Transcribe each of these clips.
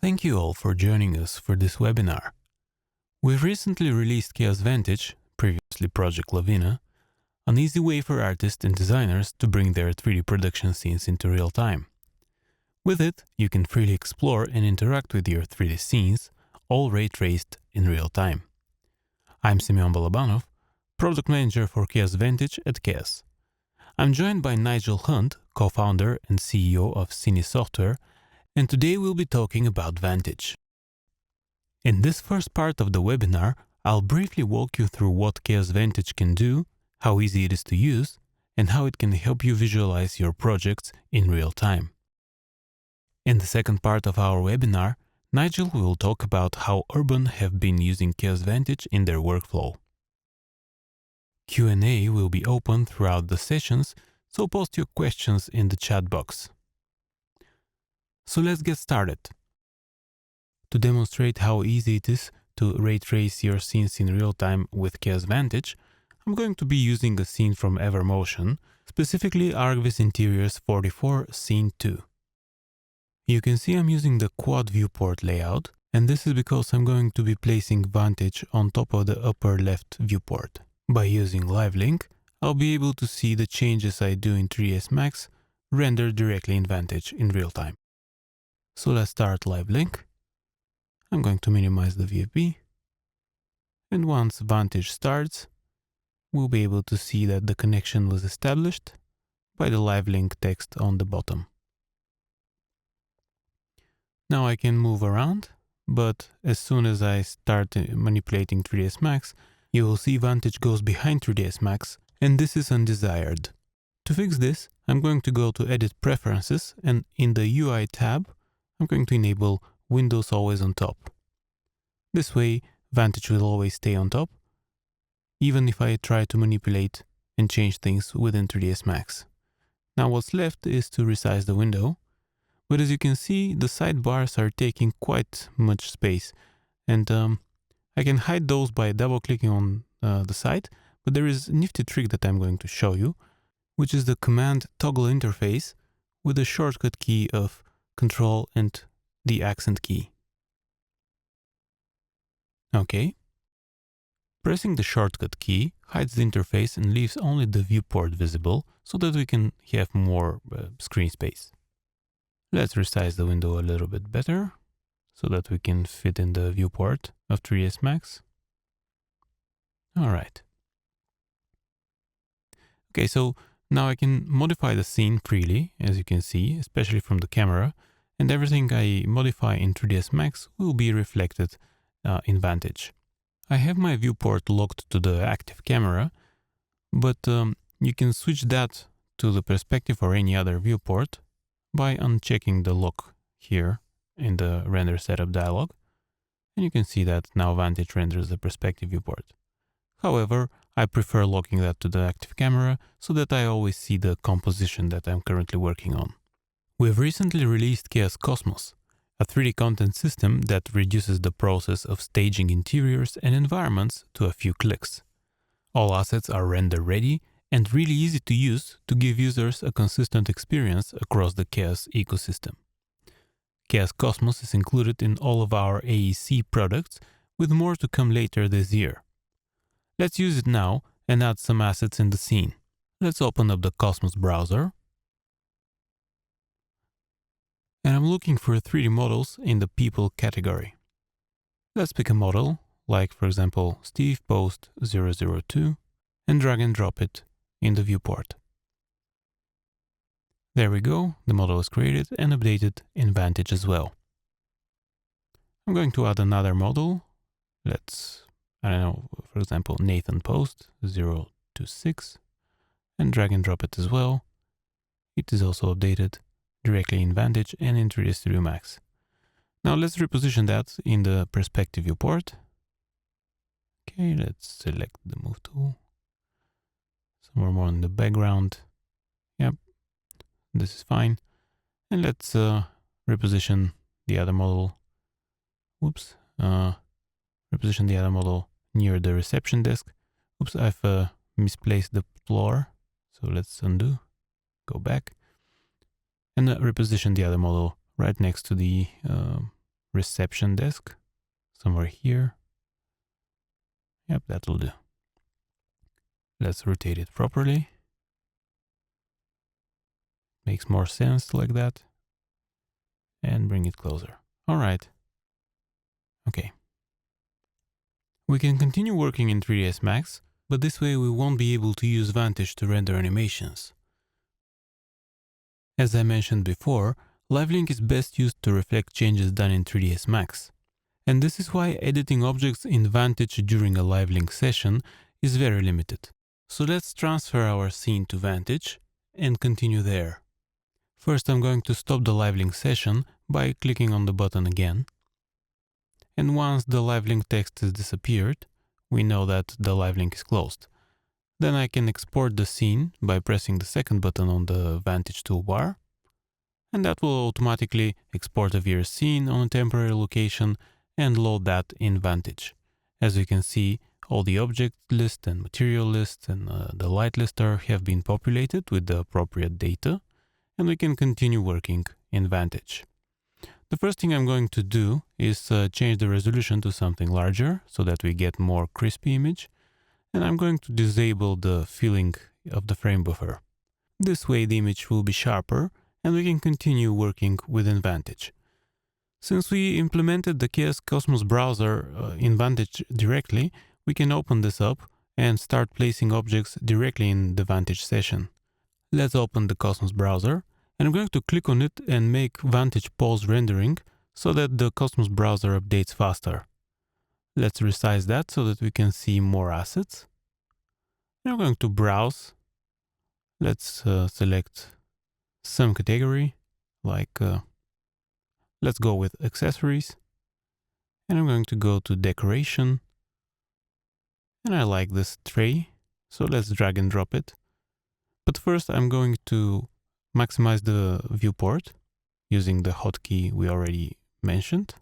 Thank you all for joining us for this webinar. We've recently released Chaos Vantage, previously Project Lavina, an easy way for artists and designers to bring their 3D production scenes into real time. With it, you can freely explore and interact with your 3D scenes, all ray traced in real time. I'm Simeon Balabanov, Product Manager for Chaos Vantage at Chaos. I'm joined by Nigel Hunt, co-founder and CEO of SINi Software, and today we'll be talking about Vantage. In this first part of the webinar, I'll briefly walk you through what Chaos Vantage can do, how easy it is to use, and how it can help you visualize your projects in real time. In the second part of our webinar, Nigel will talk about how Urban have been using Chaos Vantage in their workflow. Q&A will be open throughout the sessions, so post your questions in the chat box. So let's get started. To demonstrate how easy it is to ray trace your scenes in real time with Chaos Vantage, I'm going to be using a scene from Evermotion, specifically Argvis Interiors 44 Scene 2. You can see I'm using the quad viewport layout, and this is because I'm going to be placing Vantage on top of the upper left viewport. By using Live Link, I'll be able to see the changes I do in 3ds Max rendered directly in Vantage in real time. So let's start Live Link. I'm going to minimize the VFB. And once Vantage starts, we'll be able to see that the connection was established by the Live Link text on the bottom. Now I can move around, but as soon as I start manipulating 3ds Max, you will see Vantage goes behind 3ds Max, and this is undesired. To fix this, I'm going to go to Edit Preferences, and in the UI tab, I'm going to enable Windows Always on Top. This way, Vantage will always stay on top, even if I try to manipulate and change things within 3ds Max. Now what's left is to resize the window, but as you can see, the sidebars are taking quite much space, and I can hide those by double-clicking on the side, but there is a nifty trick that I'm going to show you, which is the command toggle interface with the shortcut key of Control and the accent key. Okay. Pressing the shortcut key hides the interface and leaves only the viewport visible so that we can have more screen space. Let's resize the window a little bit better so that we can fit in the viewport of 3ds Max. All right. Okay, so now I can modify the scene freely, as you can see, especially from the camera, and everything I modify in 3ds Max will be reflected in Vantage. I have my viewport locked to the active camera, but you can switch that to the perspective or any other viewport by unchecking the lock here in the render setup dialog, and you can see that now Vantage renders the perspective viewport. However, I prefer locking that to the active camera so that I always see the composition that I'm currently working on. We've recently released Chaos Cosmos, a 3D content system that reduces the process of staging interiors and environments to a few clicks. All assets are render ready and really easy to use to give users a consistent experience across the Chaos ecosystem. Chaos Cosmos is included in all of our AEC products, with more to come later this year. Let's use it now and add some assets in the scene. Let's open up the Cosmos browser. And I'm looking for 3D models in the people category. Let's pick a model, like for example Steve Post 002, and drag and drop it in the viewport. There we go, the model is created and updated in Vantage as well. I'm going to add another model. Let's, I don't know, for example, Nathan Post 026, and drag and drop it as well. It is also updated directly in Vantage and in 3ds Studio Max. Now let's reposition that in the perspective viewport. Okay, let's select the move tool. Somewhere more in the background. Yep, this is fine. And let's reposition the other model. Whoops. Reposition the other model near the reception desk. Oops, I've misplaced the floor. So let's undo, go back, and reposition the other model right next to the reception desk, somewhere here. Yep, that will do. Let's rotate it properly. Makes more sense like that. And bring it closer. All right. Okay. We can continue working in 3ds Max, but this way we won't be able to use Vantage to render animations. As I mentioned before, LiveLink is best used to reflect changes done in 3ds Max. And this is why editing objects in Vantage during a LiveLink session is very limited. So let's transfer our scene to Vantage and continue there. First, I'm going to stop the LiveLink session by clicking on the button again. And once the LiveLink text has disappeared, we know that the LiveLink is closed. Then I can export the scene by pressing the second button on the Vantage toolbar. And that will automatically export a VR scene on a temporary location and load that in Vantage. As you can see, all the object list and material list and the light lister have been populated with the appropriate data, and we can continue working in Vantage. The first thing I'm going to do is change the resolution to something larger so that we get more crispy image, and I'm going to disable the filling of the frame buffer. This way the image will be sharper and we can continue working within Vantage. Since we implemented the Chaos Cosmos browser in Vantage directly, we can open this up and start placing objects directly in the Vantage session. Let's open the Cosmos browser, and I'm going to click on it and make Vantage pause rendering so that the Cosmos browser updates faster. Let's resize that so that we can see more assets. And I'm going to browse. Let's select some category, like let's go with accessories. And I'm going to go to decoration. And I like this tray, so let's drag and drop it. But first I'm going to maximize the viewport using the hotkey we already mentioned.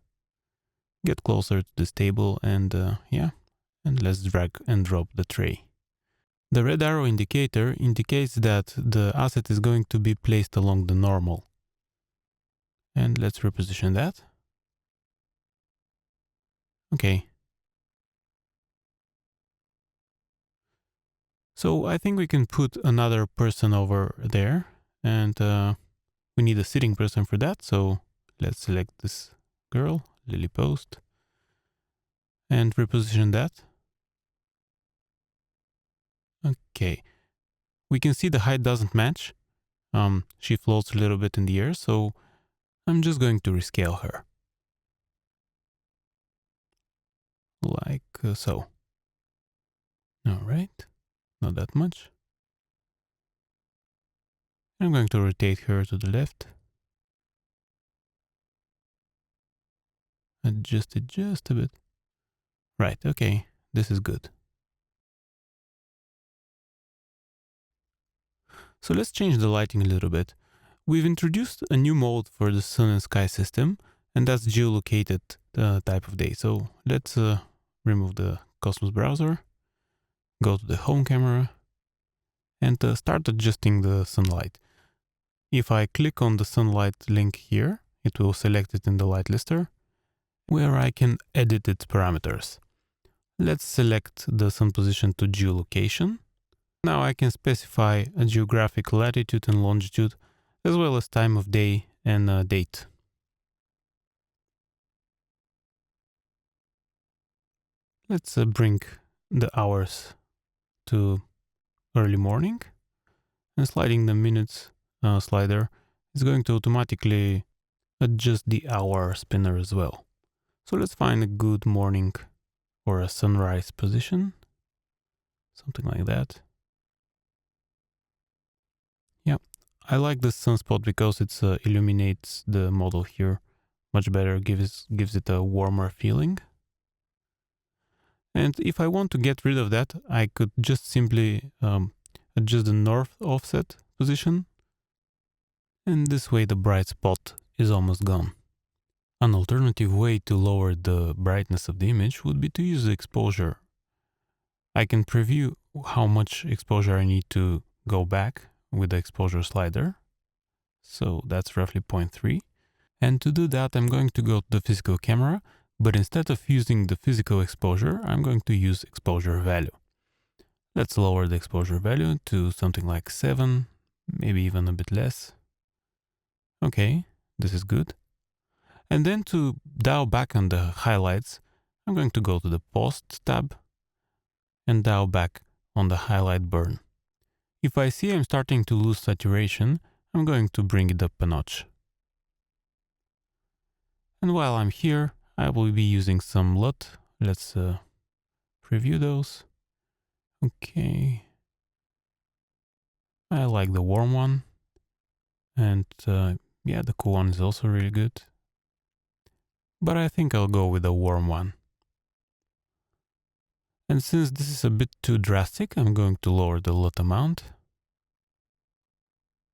Get closer to this table and and let's drag and drop the tray. The red arrow indicator indicates that the asset is going to be placed along the normal. And let's reposition that. Okay. So I think we can put another person over there, and we need a sitting person for that. So let's select this girl, Lily Post, and reposition that. Okay. We can see the height doesn't match. She floats a little bit in the air, so I'm just going to rescale her. Like so. All right. Not that much. I'm going to rotate her to the left. Adjust it just a bit. Right, okay. This is good. So let's change the lighting a little bit. We've introduced a new mode for the sun and sky system, and that's geolocated type of day. So let's remove the Cosmos browser, go to the home camera, and start adjusting the sunlight. If I click on the sunlight link here, it will select it in the light lister, where I can edit its parameters. Let's select the sun position to geolocation. Now I can specify a geographic latitude and longitude, as well as time of day and date. Let's bring the hours to early morning, and sliding the minutes slider is going to automatically adjust the hour spinner as well. So let's find a good morning or a sunrise position, something like that. Yeah, I like this sunspot because it illuminates the model here much better, gives it a warmer feeling. And if I want to get rid of that, I could just simply adjust the north offset position, and this way the bright spot is almost gone. An alternative way to lower the brightness of the image would be to use exposure. I can preview how much exposure I need to go back with the exposure slider. So that's roughly 0.3. And to do that, I'm going to go to the physical camera, but instead of using the physical exposure, I'm going to use exposure value. Let's lower the exposure value to something like 7, maybe even a bit less. Okay, this is good. And then to dial back on the highlights, I'm going to go to the Post tab and dial back on the highlight burn. If I see I'm starting to lose saturation, I'm going to bring it up a notch. And while I'm here, I will be using some LUT. Let's preview those. Okay. I like the warm one. And yeah, the cool one is also really good. But I think I'll go with the warm one. And since this is a bit too drastic, I'm going to lower the LUT amount.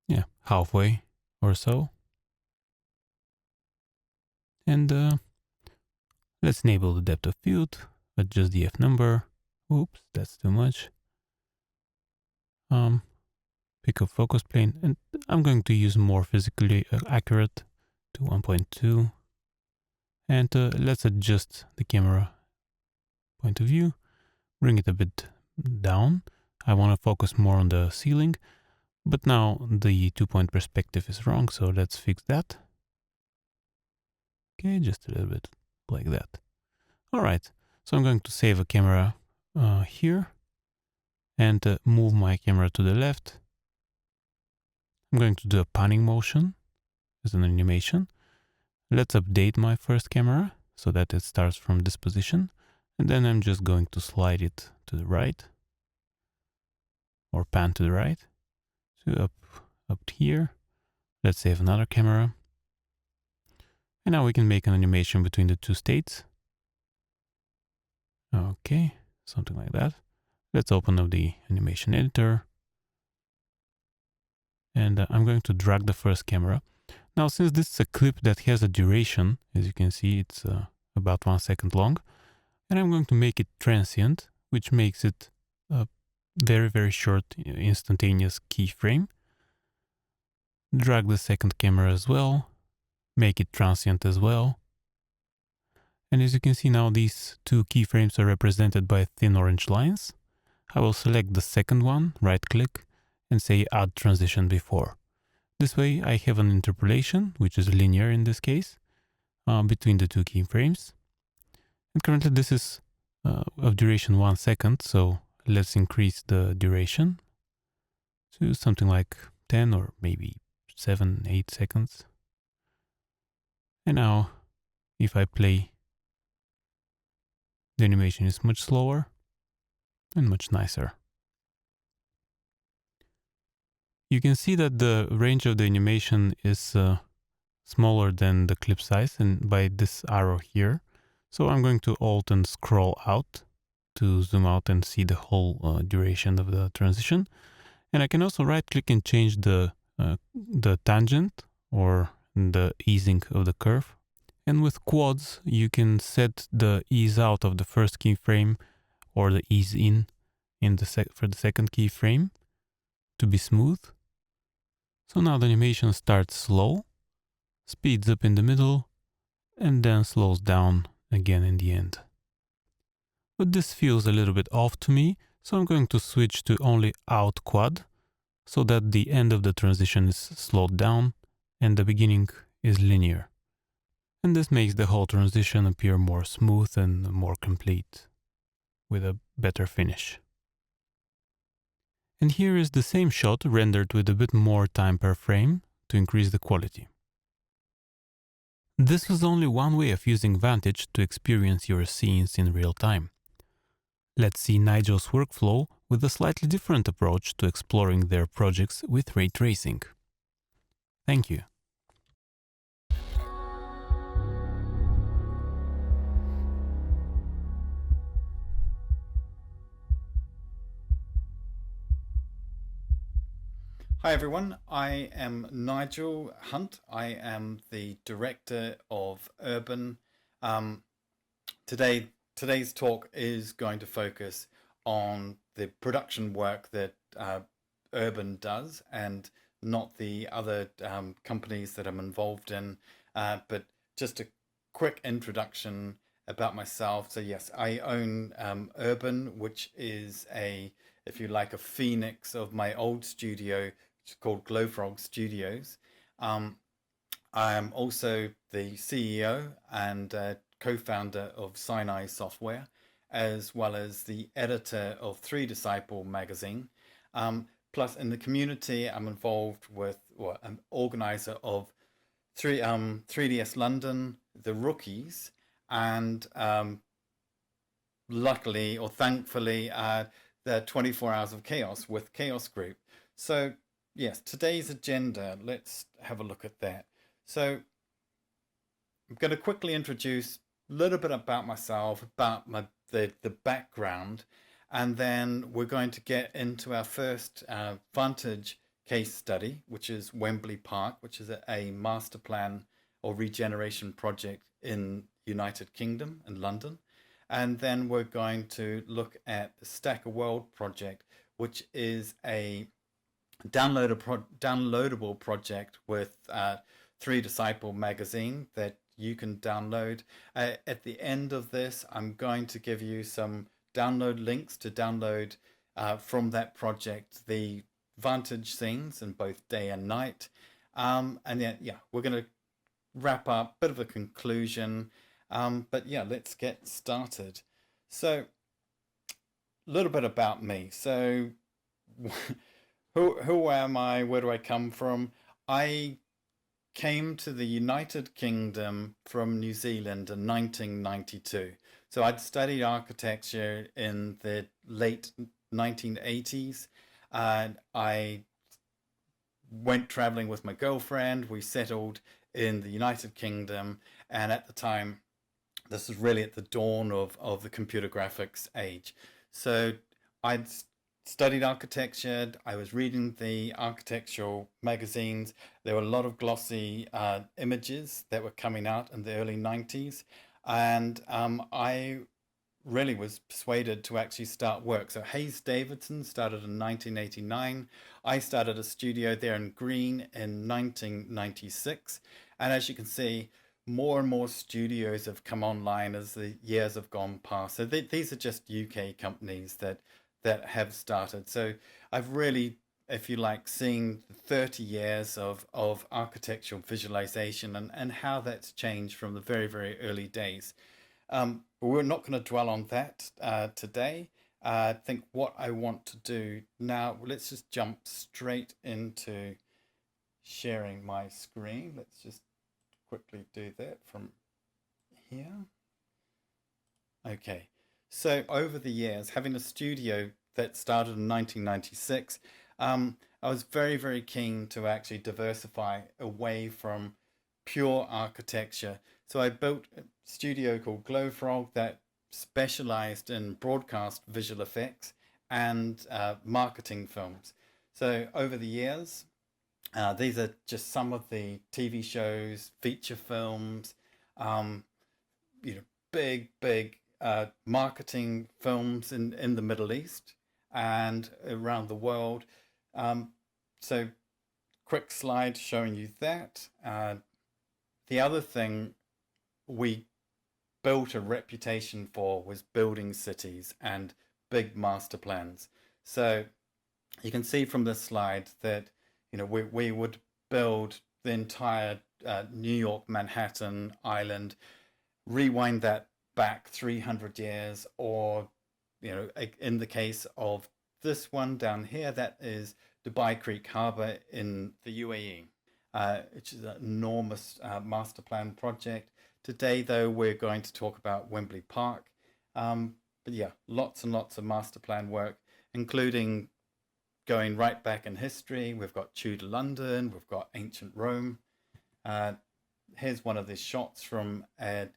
Yeah, halfway or so. And let's enable the depth of field, adjust the F number. Oops, that's too much. Pick a focus plane, and I'm going to use more physically accurate to 1.2. And let's adjust the camera point of view, bring it a bit down. I want to focus more on the ceiling, but now the 2-point perspective is wrong, so let's fix that. Okay, just a little bit like that. All right, so I'm going to save a camera here and move my camera to the left. I'm going to do a panning motion as an animation. Let's update my first camera so that it starts from this position. And then I'm just going to slide it to the right or pan to the right. So up here. Let's save another camera. And now we can make an animation between the two states. Okay, something like that. Let's open up the animation editor. And I'm going to drag the first camera. Now, since this is a clip that has a duration, as you can see, it's about 1 second long. And I'm going to make it transient, which makes it a very, very short instantaneous keyframe. Drag the second camera as well. Make it transient as well. And as you can see now, these two keyframes are represented by thin orange lines. I will select the second one, right click, and say add transition before. This way I have an interpolation, which is linear in this case, between the two keyframes. And currently this is of duration 1 second, so let's increase the duration to something like 10 or maybe 7, 8 seconds. And now if I play, the animation is much slower and much nicer. You can see that the range of the animation is smaller than the clip size, and by this arrow here. So I'm going to Alt and scroll out to zoom out and see the whole duration of the transition. And I can also right click and change the tangent or the easing of the curve. And with quads, you can set the ease out of the first keyframe or the ease in for the second keyframe to be smooth. So now the animation starts slow, speeds up in the middle, and then slows down again in the end. But this feels a little bit off to me, so I'm going to switch to only out quad, so that the end of the transition is slowed down and the beginning is linear. And this makes the whole transition appear more smooth and more complete, with a better finish. And here is the same shot rendered with a bit more time per frame to increase the quality. This was only one way of using Vantage to experience your scenes in real time. Let's see Nigel's workflow with a slightly different approach to exploring their projects with ray tracing. Thank you. Hi everyone, I am Nigel Hunt. I am the director of Urban. Today's talk is going to focus on the production work that Urban does and not the other companies that I'm involved in. But just a quick introduction about myself. So yes, I own Urban, which is if you like, a phoenix of my old studio, which is called Glowfrog Studios. I am also the CEO and co-founder of SINi Software, as well as the editor of Three Disciple magazine. Plus, in the community, I'm involved with, or I'm organizer of 3DS London, the Rookies, and luckily or thankfully, the 24 Hours of Chaos with Chaos Group. So, yes, today's agenda, let's have a look at that. So, I'm going to quickly introduce a little bit about myself, about the background, and then we're going to get into our first Vantage case study, which is Wembley Park, which is a master plan or regeneration project in United Kingdom and London. And then we're going to look at the Stack a World project, which is a downloadable project with Three Disciple magazine that you can download. At the end of this, I'm going to give you some download links to download from that project the Vantage scenes in both day and night. And then, yeah, we're going to wrap up, bit of a conclusion. But yeah, let's get started. So, a little bit about me. So, who am I? Where do I come from? I came to the United Kingdom from New Zealand in 1992. So I'd studied architecture in the late 1980s. And I went traveling with my girlfriend. We settled in the United Kingdom. And at the time, this is really at the dawn of the computer graphics age. So I'd studied architecture. I was reading the architectural magazines. There were a lot of glossy images that were coming out in the early 90s. And I really was persuaded to actually start work. So Hayes Davidson started in 1989. I started a studio there in Green in 1996. And as you can see, more and more studios have come online as the years have gone past. So these are just UK companies that have started. So I've really, if you like, seen 30 years of architectural visualization and how that's changed from the very, very early days. But we're not going to dwell on that today. I think what I want to do now, let's just jump straight into sharing my screen. Let's just quickly do that from here. Okay. So over the years, having a studio that started in 1996, I was very, very keen to actually diversify away from pure architecture. So I built a studio called Glowfrog that specialized in broadcast visual effects and marketing films. So over the years, these are just some of the TV shows, feature films, big marketing films in the Middle East and around the world. So quick slide showing you that. The other thing we built a reputation for was building cities and big master plans. So you can see from this slide that we would build the entire New York, Manhattan Island, rewind that back 300 years, or in the case of this one down here, that is Dubai Creek Harbour in the UAE, which is an enormous master plan project. Today, though, we're going to talk about Wembley Park. But yeah, lots and lots of master plan work, including going right back in history. We've got Tudor London, we've got ancient Rome. Here's one of the shots from a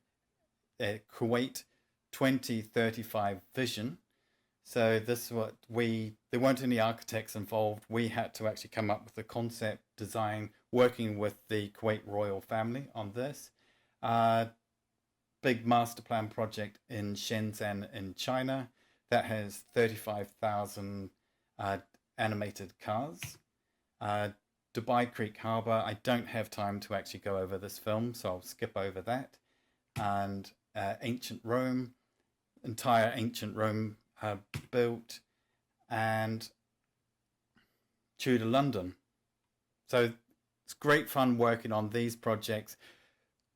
Kuwait 2035 vision. So this is what there weren't any architects involved. We had to actually come up with the concept design, working with the Kuwait royal family on this. Big master plan project in Shenzhen in China that has 35,000 animated cars. Dubai Creek Harbour. I don't have time to actually go over this film, so I'll skip over that. And ancient Rome, entire ancient Rome built, and Tudor London. So it's great fun working on these projects.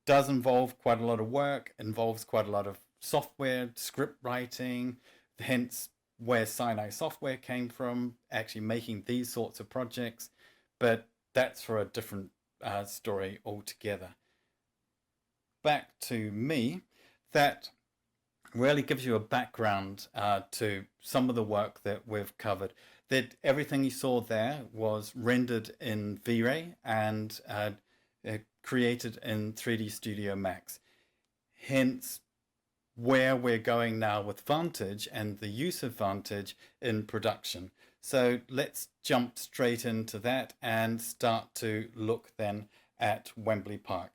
Does involve quite a lot of work, involves quite a lot of software, script writing, hence where SINi software came from, actually making these sorts of projects. But that's for a different story altogether. Back to me, that really gives you a background to some of the work that we've covered. That everything you saw there was rendered in V-Ray and created in 3D Studio Max. Hence, where we're going now with Vantage and the use of Vantage in production. So let's jump straight into that and start to look then at Wembley Park.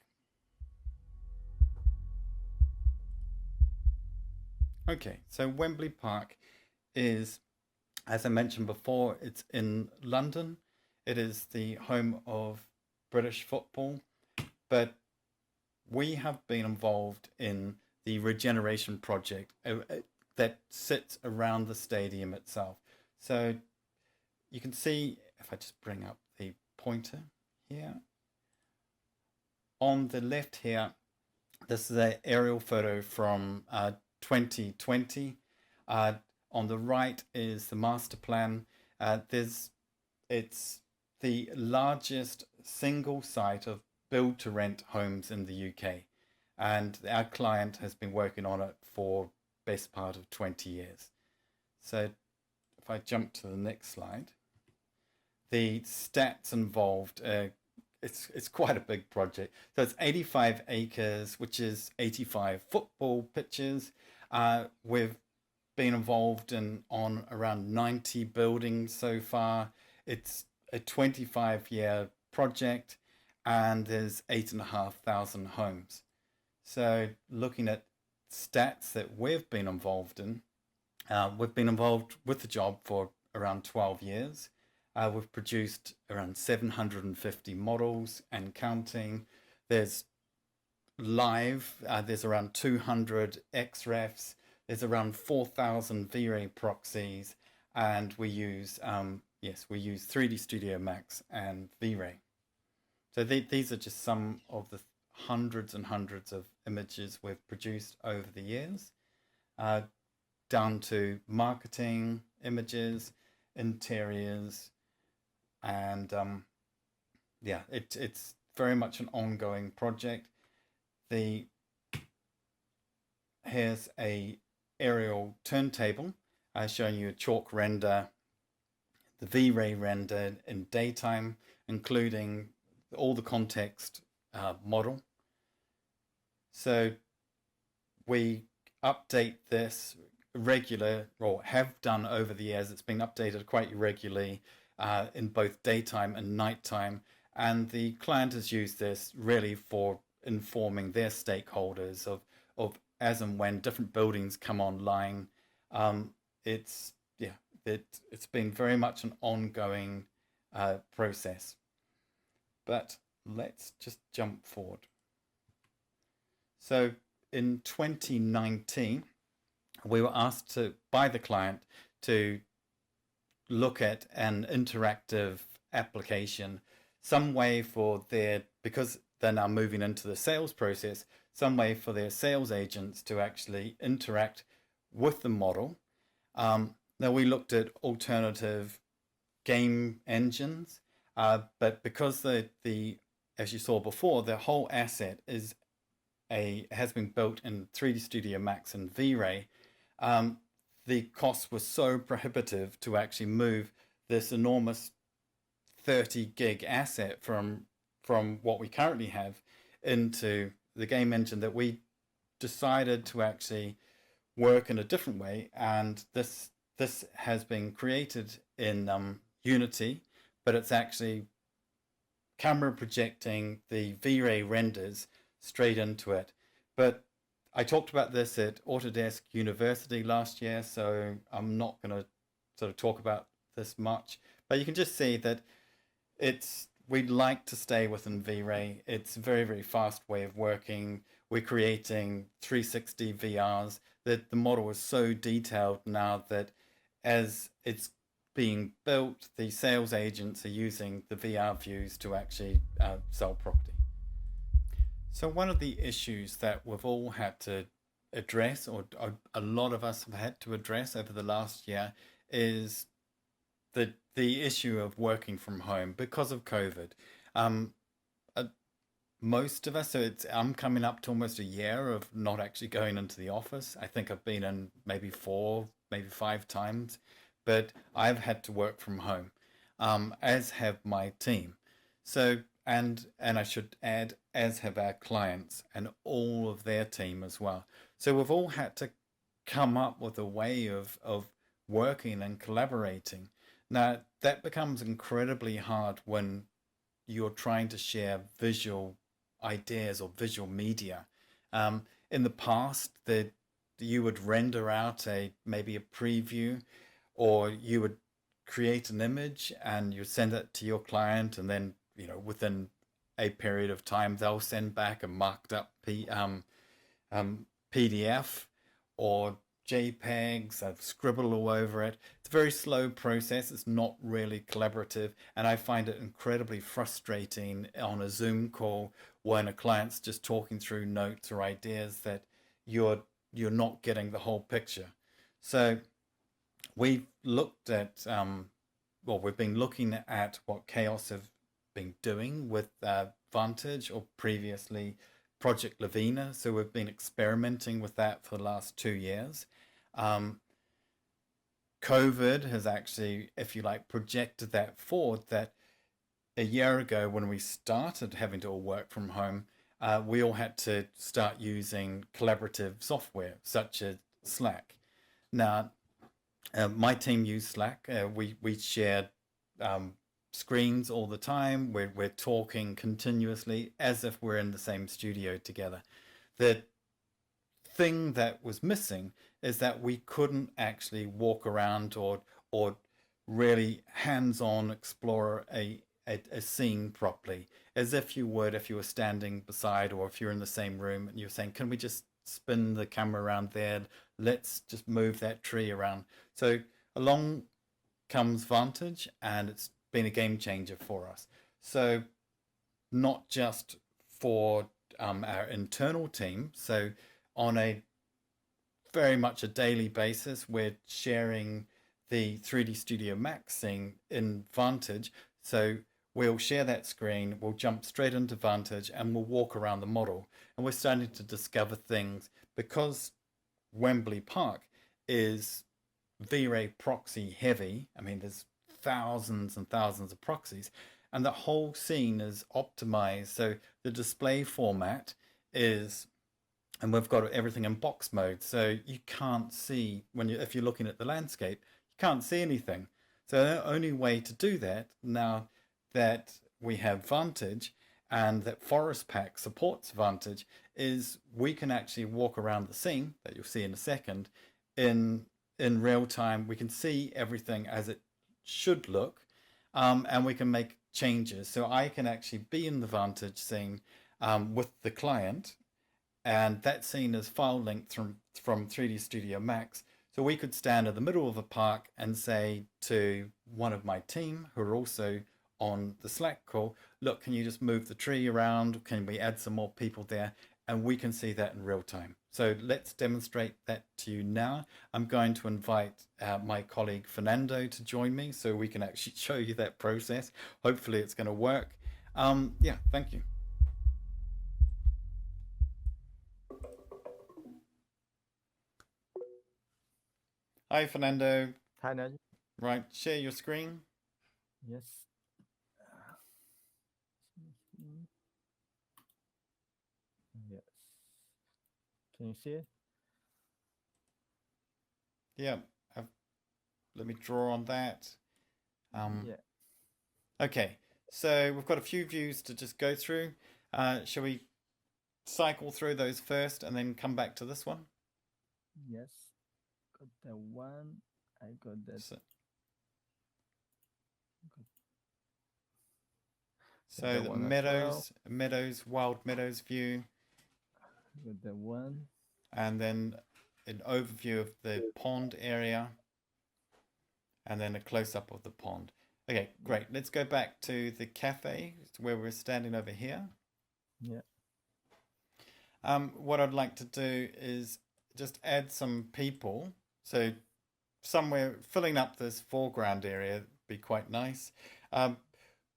Okay, so Wembley Park is, as I mentioned before, it's in London. It is the home of British football, but we have been involved in the regeneration project that sits around the stadium itself. So you can see, if I just bring up the pointer here, on the left here, this is an aerial photo from 2020. On the right is the master plan. It's the largest single site of build to rent homes in the UK. And our client has been working on it for best part of 20 years. So if I jump to the next slide, the stats involved, it's quite a big project. So it's 85 acres, which is 85 football pitches. We've been involved on around 90 buildings so far. It's a 25-year project, and there's 8,500 homes. So looking at stats that we've been involved in, we've been involved with the job for around 12 years. We've produced around 750 models and counting. There's live, there's around 200 XREFs, there's around 4,000 V-Ray proxies, and we use 3D Studio Max and V-Ray. So these are just some of the hundreds and hundreds of images we've produced over the years, down to marketing images, interiors, and it's very much an ongoing project. Here's a aerial turntable showing you a chalk render, the V-Ray render in daytime, including all the context model. So we update this regular, or have done over the years. It's been updated quite regularly in both daytime and nighttime, and the client has used this really for informing their stakeholders of as and when different buildings come online. It's been very much an ongoing process. But let's just jump forward. So in 2019, we were asked by the client to look at an interactive application, some way for because they're now moving into the sales process, some way for their sales agents to actually interact with the model. Now we looked at alternative game engines, but because as you saw before, the whole asset has been built in 3D Studio Max and V-Ray, the cost was so prohibitive to actually move this enormous 30 gig asset from what we currently have into the game engine, that we decided to actually work in a different way. And this has been created in Unity, but it's actually camera projecting the V-Ray renders straight into it. But I talked about this at Autodesk University last year, so I'm not going to sort of talk about this much, but you can just see that we'd like to stay within V-Ray. It's a very, very fast way of working. We're creating 360 VRs. That the model is so detailed now that as it's being built, the sales agents are using the VR views to actually sell property. So one of the issues that we've all had to address, or a lot of us have had to address over the last year, is the issue of working from home because of COVID. Um, Most of us, so I'm coming up to almost a year of not actually going into the office. I think I've been in maybe 4, maybe 5 times, but I've had to work from home, as have my team. So, and I should add, as have our clients and all of their team as well. So we've all had to come up with a way of working and collaborating. Now, that becomes incredibly hard when you're trying to share visual ideas or visual media. In the past, that you would render out maybe a preview, or you would create an image and you send it to your client, and then within a period of time they'll send back a marked up PDF or JPEGs. I've scribbled all over it. It's a very slow process. It's not really collaborative, and I find it incredibly frustrating on a Zoom call when a client's just talking through notes or ideas that you're not getting the whole picture. So we've looked at we've been looking at what Chaos have been doing with Vantage, or previously Project Lavina. So we've been experimenting with that for the last 2 years. COVID has actually, if you like, projected that forward, that a year ago when we started having to all work from home, we all had to start using collaborative software such as Slack. Now, my team used Slack. We shared screens all the time. We're talking continuously as if we're in the same studio together. The thing that was missing is that we couldn't actually walk around or really hands-on explore a scene properly, as if you would if you were standing beside, or if you're in the same room and you're saying, can we just spin the camera around there? Let's just move that tree around. So along comes Vantage, and it's been a game changer for us. So not just for our internal team. So on a very much a daily basis, we're sharing the 3D Studio Max scene in Vantage. So we'll share that screen, we'll jump straight into Vantage, and we'll walk around the model. And we're starting to discover things, because Wembley Park is V-Ray proxy heavy. I mean, there's thousands and thousands of proxies, and the whole scene is optimized. So the display format is, and we've got everything in box mode, so you can't see if you're looking at the landscape, you can't see anything. So the only way to do that, now that we have Vantage and that Forest Pack supports Vantage, is we can actually walk around the scene that you'll see in a second in real time. We can see everything as it should look, and we can make changes. So I can actually be in the Vantage scene with the client, and that scene is file linked from 3D Studio Max. So we could stand in the middle of a park and say to one of my team, who are also on the Slack call, look, can you just move the tree around? Can we add some more people there? And we can see that in real time. So let's demonstrate that to you now. I'm going to invite my colleague Fernando to join me so we can actually show you that process. Hopefully it's going to work. Yeah, thank you. Hi, Fernando. Hi, Nigel. Right, share your screen. Yes. Yes. Can you see it? Yeah, let me draw on that. Yeah. Okay, so we've got a few views to just go through. Shall we cycle through those first and then come back to this one? Yes. Got that one. I got that. So that the one as well. meadows, wild meadows view, Got that one. and then an overview of the pond area, and then a close-up of the pond. Okay, great. Let's go back to the cafe where we're standing over here. Yeah. What I'd like to do is just add some people. So somewhere filling up this foreground area would be quite nice.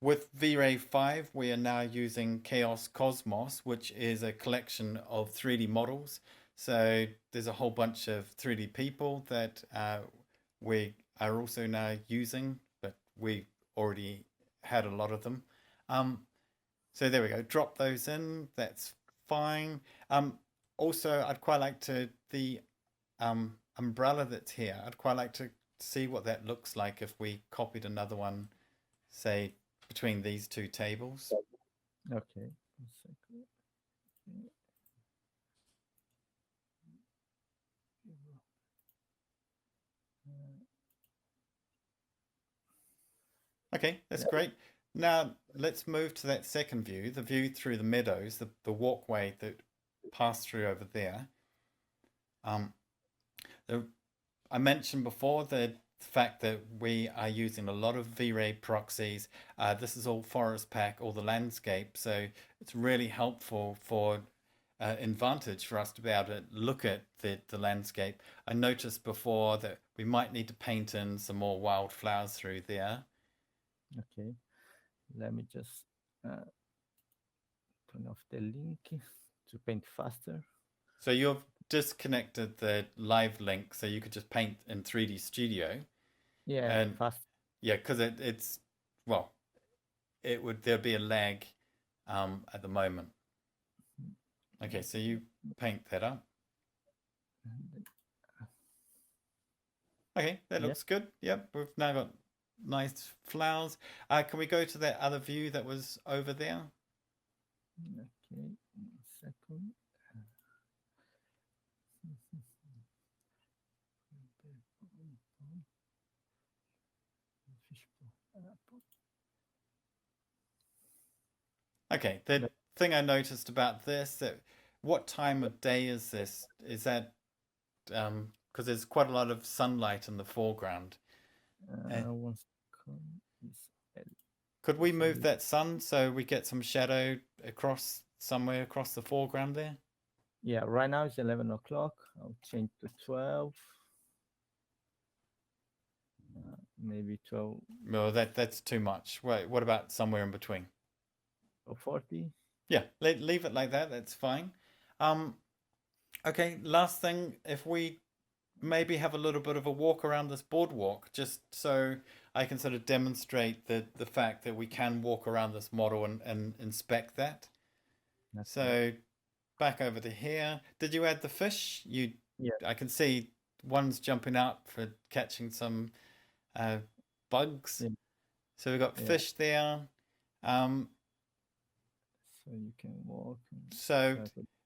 With V-Ray 5, we are now using Chaos Cosmos, which is a collection of 3D models. So there's a whole bunch of 3D people that we are also now using, but we already had a lot of them. So there we go. Drop those in. That's fine. Also, I'd quite like to, the umbrella that's here, I'd quite like to see what that looks like if we copied another one, say, between these two tables. Okay. 1 second. Okay, that's great. Now let's move to that second view, the view through the meadows, the walkway that passed through over there. I mentioned before the fact that we are using a lot of V-Ray proxies. This is all forest pack, all the landscape, so it's really helpful for in Vantage for us to be able to look at the landscape. I noticed before that we might need to paint in some more wildflowers through there. Okay. Let me just turn off the link to paint faster. So you've disconnected the live link so you could just paint in 3D Studio. Yeah, And fast. yeah, because it's, well, there'd be a lag at the moment. Okay, so you paint that up. Okay, that looks good. Yep, we've now got nice flowers. Can we go to that other view that was over there? Okay, 1 second. Okay, the thing I noticed about this, that what time of day is this? Is that because there's quite a lot of sunlight in the foreground. 1 second. Could we move that sun so we get some shadow across somewhere across the foreground there? Yeah, right now it's 11 o'clock. I'll change to 12. Maybe 12. No, that's too much. Wait, what about somewhere in between? Or 40. Yeah, leave it like that. That's fine. Okay, last thing, if we maybe have a little bit of a walk around this boardwalk, just so I can sort of demonstrate the fact that we can walk around this model and inspect that. So back over to here. Did you add the fish? Yeah. I can see one's jumping out for catching some bugs. Yeah. So we've got fish there. So you can walk. So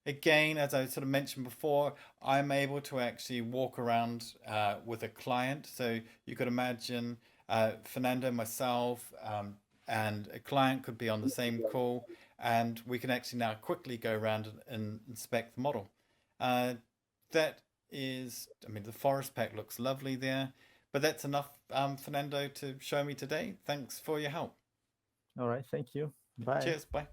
again, as I sort of mentioned before, I'm able to actually walk around with a client. So you could imagine Fernando, myself, and a client could be on the same call, and we can actually now quickly go around and inspect the model. That is, I mean, the forest pack looks lovely there, but that's enough, Fernando, to show me today. Thanks for your help. All right, thank you. Bye. Cheers, bye.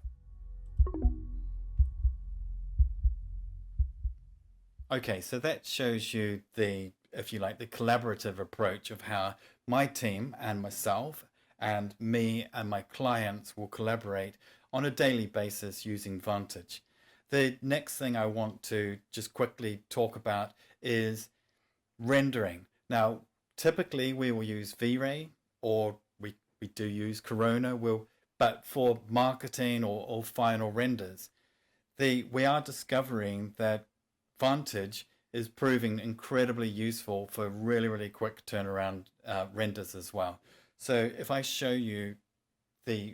Okay, so that shows you the, if you like, the collaborative approach of how my team and myself and me and my clients will collaborate on a daily basis using Vantage. The next thing I want to just quickly talk about is rendering. Now, typically we will use V-Ray, or we do use Corona, but for marketing or final renders, we are discovering that Vantage is proving incredibly useful for really, really quick turnaround renders as well. So if I show you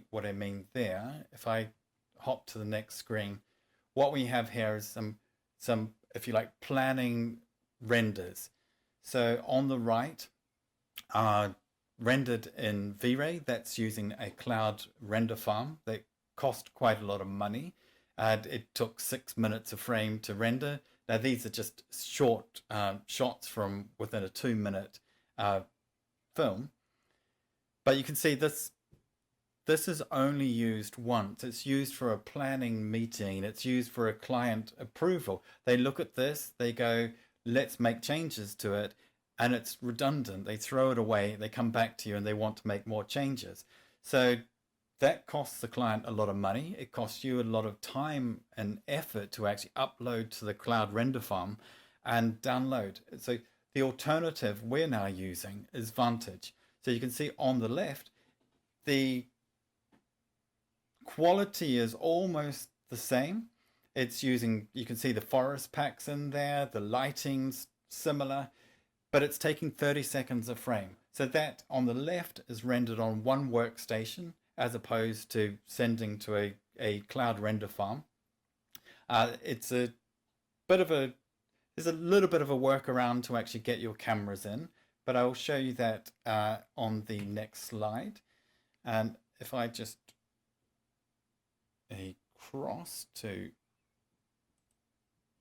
what I mean there, if I hop to the next screen, what we have here is some, if you like, planning renders. So on the right are rendered in V-Ray. That's using a cloud render farm that cost quite a lot of money. It took 6 minutes a frame to render. Now these are just short shots from within a 2-minute film, but you can see this is only used once. It's used for a planning meeting. It's used for a client approval. They look at this, they go, let's make changes to it, and it's redundant. They throw it away, they come back to you and they want to make more changes. So that costs the client a lot of money. It costs you a lot of time and effort to actually upload to the cloud render farm and download. So the alternative we're now using is Vantage. So you can see on the left, the quality is almost the same. It's using, you can see the forest packs in there, the lighting's similar, but it's taking 30 seconds a frame. So that on the left is rendered on one workstation, as opposed to sending to a cloud render farm. It's a bit of a, there's a little bit of a workaround to actually get your cameras in, but I will show you that on the next slide. And if I just cross to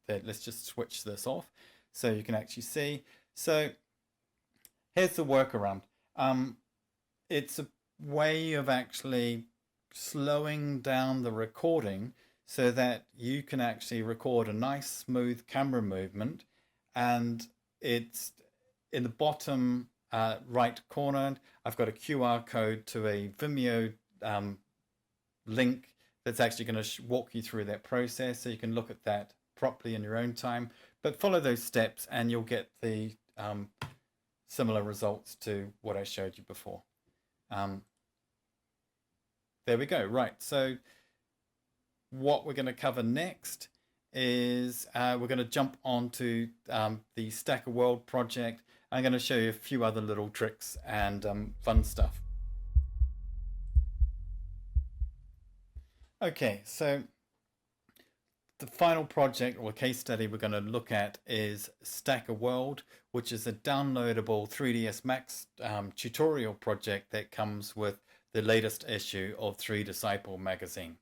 that, let's just switch this off so you can actually see. So here's the workaround. It's a way of actually slowing down the recording so that you can actually record a nice smooth camera movement, and it's in the bottom right corner. I've got a QR code to a Vimeo link that's actually going to walk you through that process, so you can look at that properly in your own time, but follow those steps and you'll get the similar results to what I showed you before. There we go. Right, so what we're going to cover next is we're going to jump onto the Stacker World project. I'm going to show you a few other little tricks and fun stuff. Okay, so the final project or case study we're going to look at is Stacker World, which is a downloadable 3ds Max tutorial project that comes with the latest issue of 3 Disciple magazine.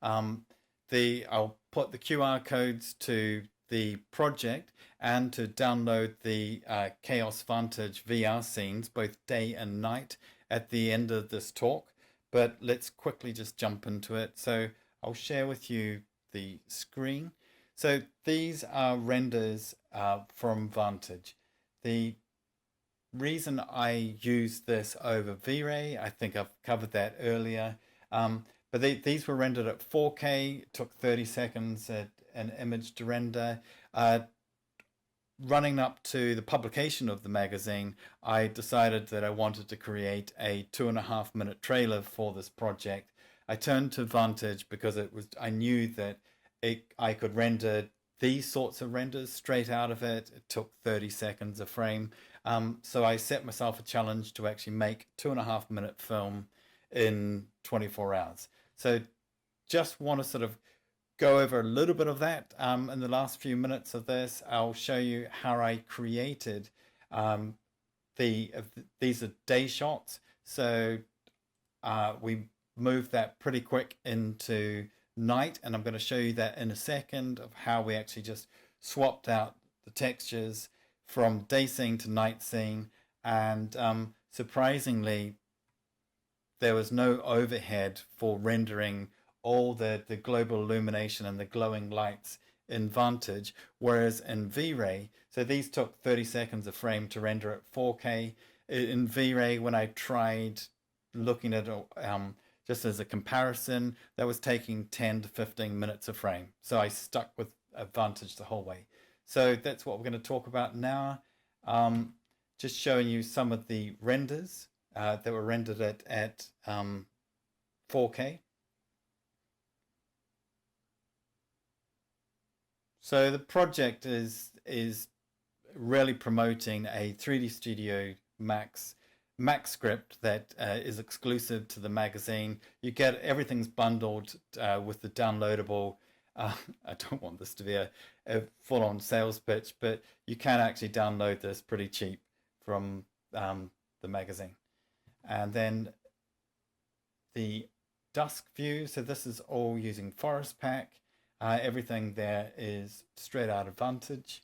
I'll put the QR codes to the project and to download the Chaos Vantage VR scenes, both day and night, at the end of this talk. But let's quickly just jump into it. So I'll share with you the screen. So these are renders from Vantage. The reason I use this over V-Ray, I think I've covered that earlier, but these were rendered at 4K. It took 30 seconds an image to render. Running up to the publication of the magazine, I decided that I wanted to create a 2.5-minute trailer for this project. I turned to Vantage because I knew that I could render these sorts of renders straight out of it. It took 30 seconds a frame. So I set myself a challenge to actually make 2.5-minute film in 24 hours. So just want to sort of go over a little bit of that in the last few minutes of this. I'll show you how I created these are day shots. So we moved that pretty quick into night, and I'm going to show you that in a second of how we actually just swapped out the textures from day scene to night scene. And surprisingly, there was no overhead for rendering all the global illumination and the glowing lights in Vantage, whereas in V-Ray, so these took 30 seconds a frame to render at 4K. In V-Ray, when I tried looking at just as a comparison, that was taking 10 to 15 minutes a frame. So I stuck with Vantage the whole way. So that's what we're going to talk about now. Just showing you some of the renders that were rendered at 4K. So the project is really promoting a 3D Studio Max script that is exclusive to the magazine. You get everything's bundled with the downloadable. I don't want this to be a full-on sales pitch, but you can actually download this pretty cheap from the magazine. And then the dusk view. So this is all using Forest Pack. Everything there is straight out of Vantage.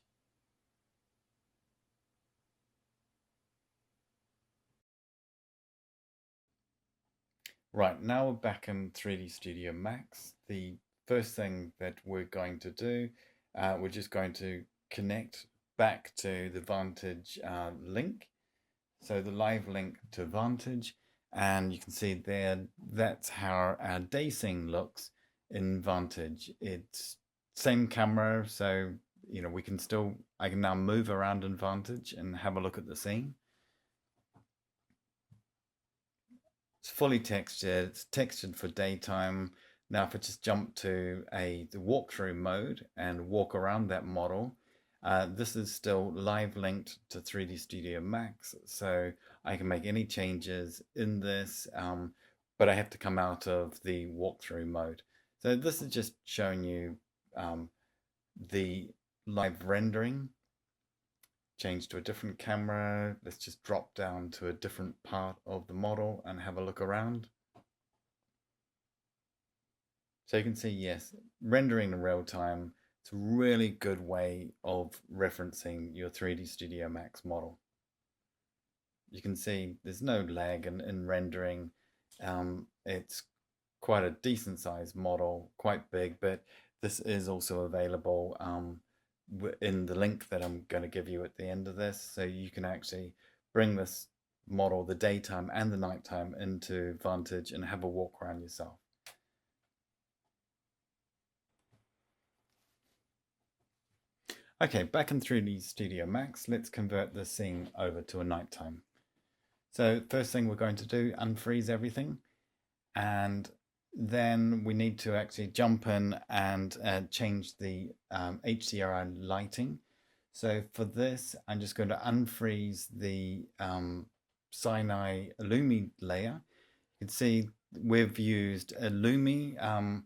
Right, now we're back in 3D Studio Max. The first thing that we're going to do, we're just going to connect back to the Vantage link. So the live link to Vantage, and you can see there, that's how our day scene looks in Vantage. It's same camera, so you know I can now move around in Vantage and have a look at the scene. It's fully textured, it's textured for daytime. Now if I just jump to the walkthrough mode and walk around that model, this is still live linked to 3D Studio Max, so I can make any changes in this, but I have to come out of the walkthrough mode. So this is just showing you the live rendering. Change to a different camera. Let's just drop down to a different part of the model and have a look around. So you can see, yes, rendering in real time. It's a really good way of referencing your 3D Studio Max model. You can see there's no lag in rendering. It's quite a decent sized model, quite big, but this is also available in the link that I'm going to give you at the end of this, so you can actually bring this model, the daytime and the nighttime, into Vantage and have a walk around yourself. Okay, back in 3D Studio Max, let's convert the scene over to a nighttime. So first thing we're going to do, unfreeze everything, and then we need to actually jump in and change the HDRI lighting. So for this, I'm just going to unfreeze the SINi Illumi layer. You can see we've used Illumi,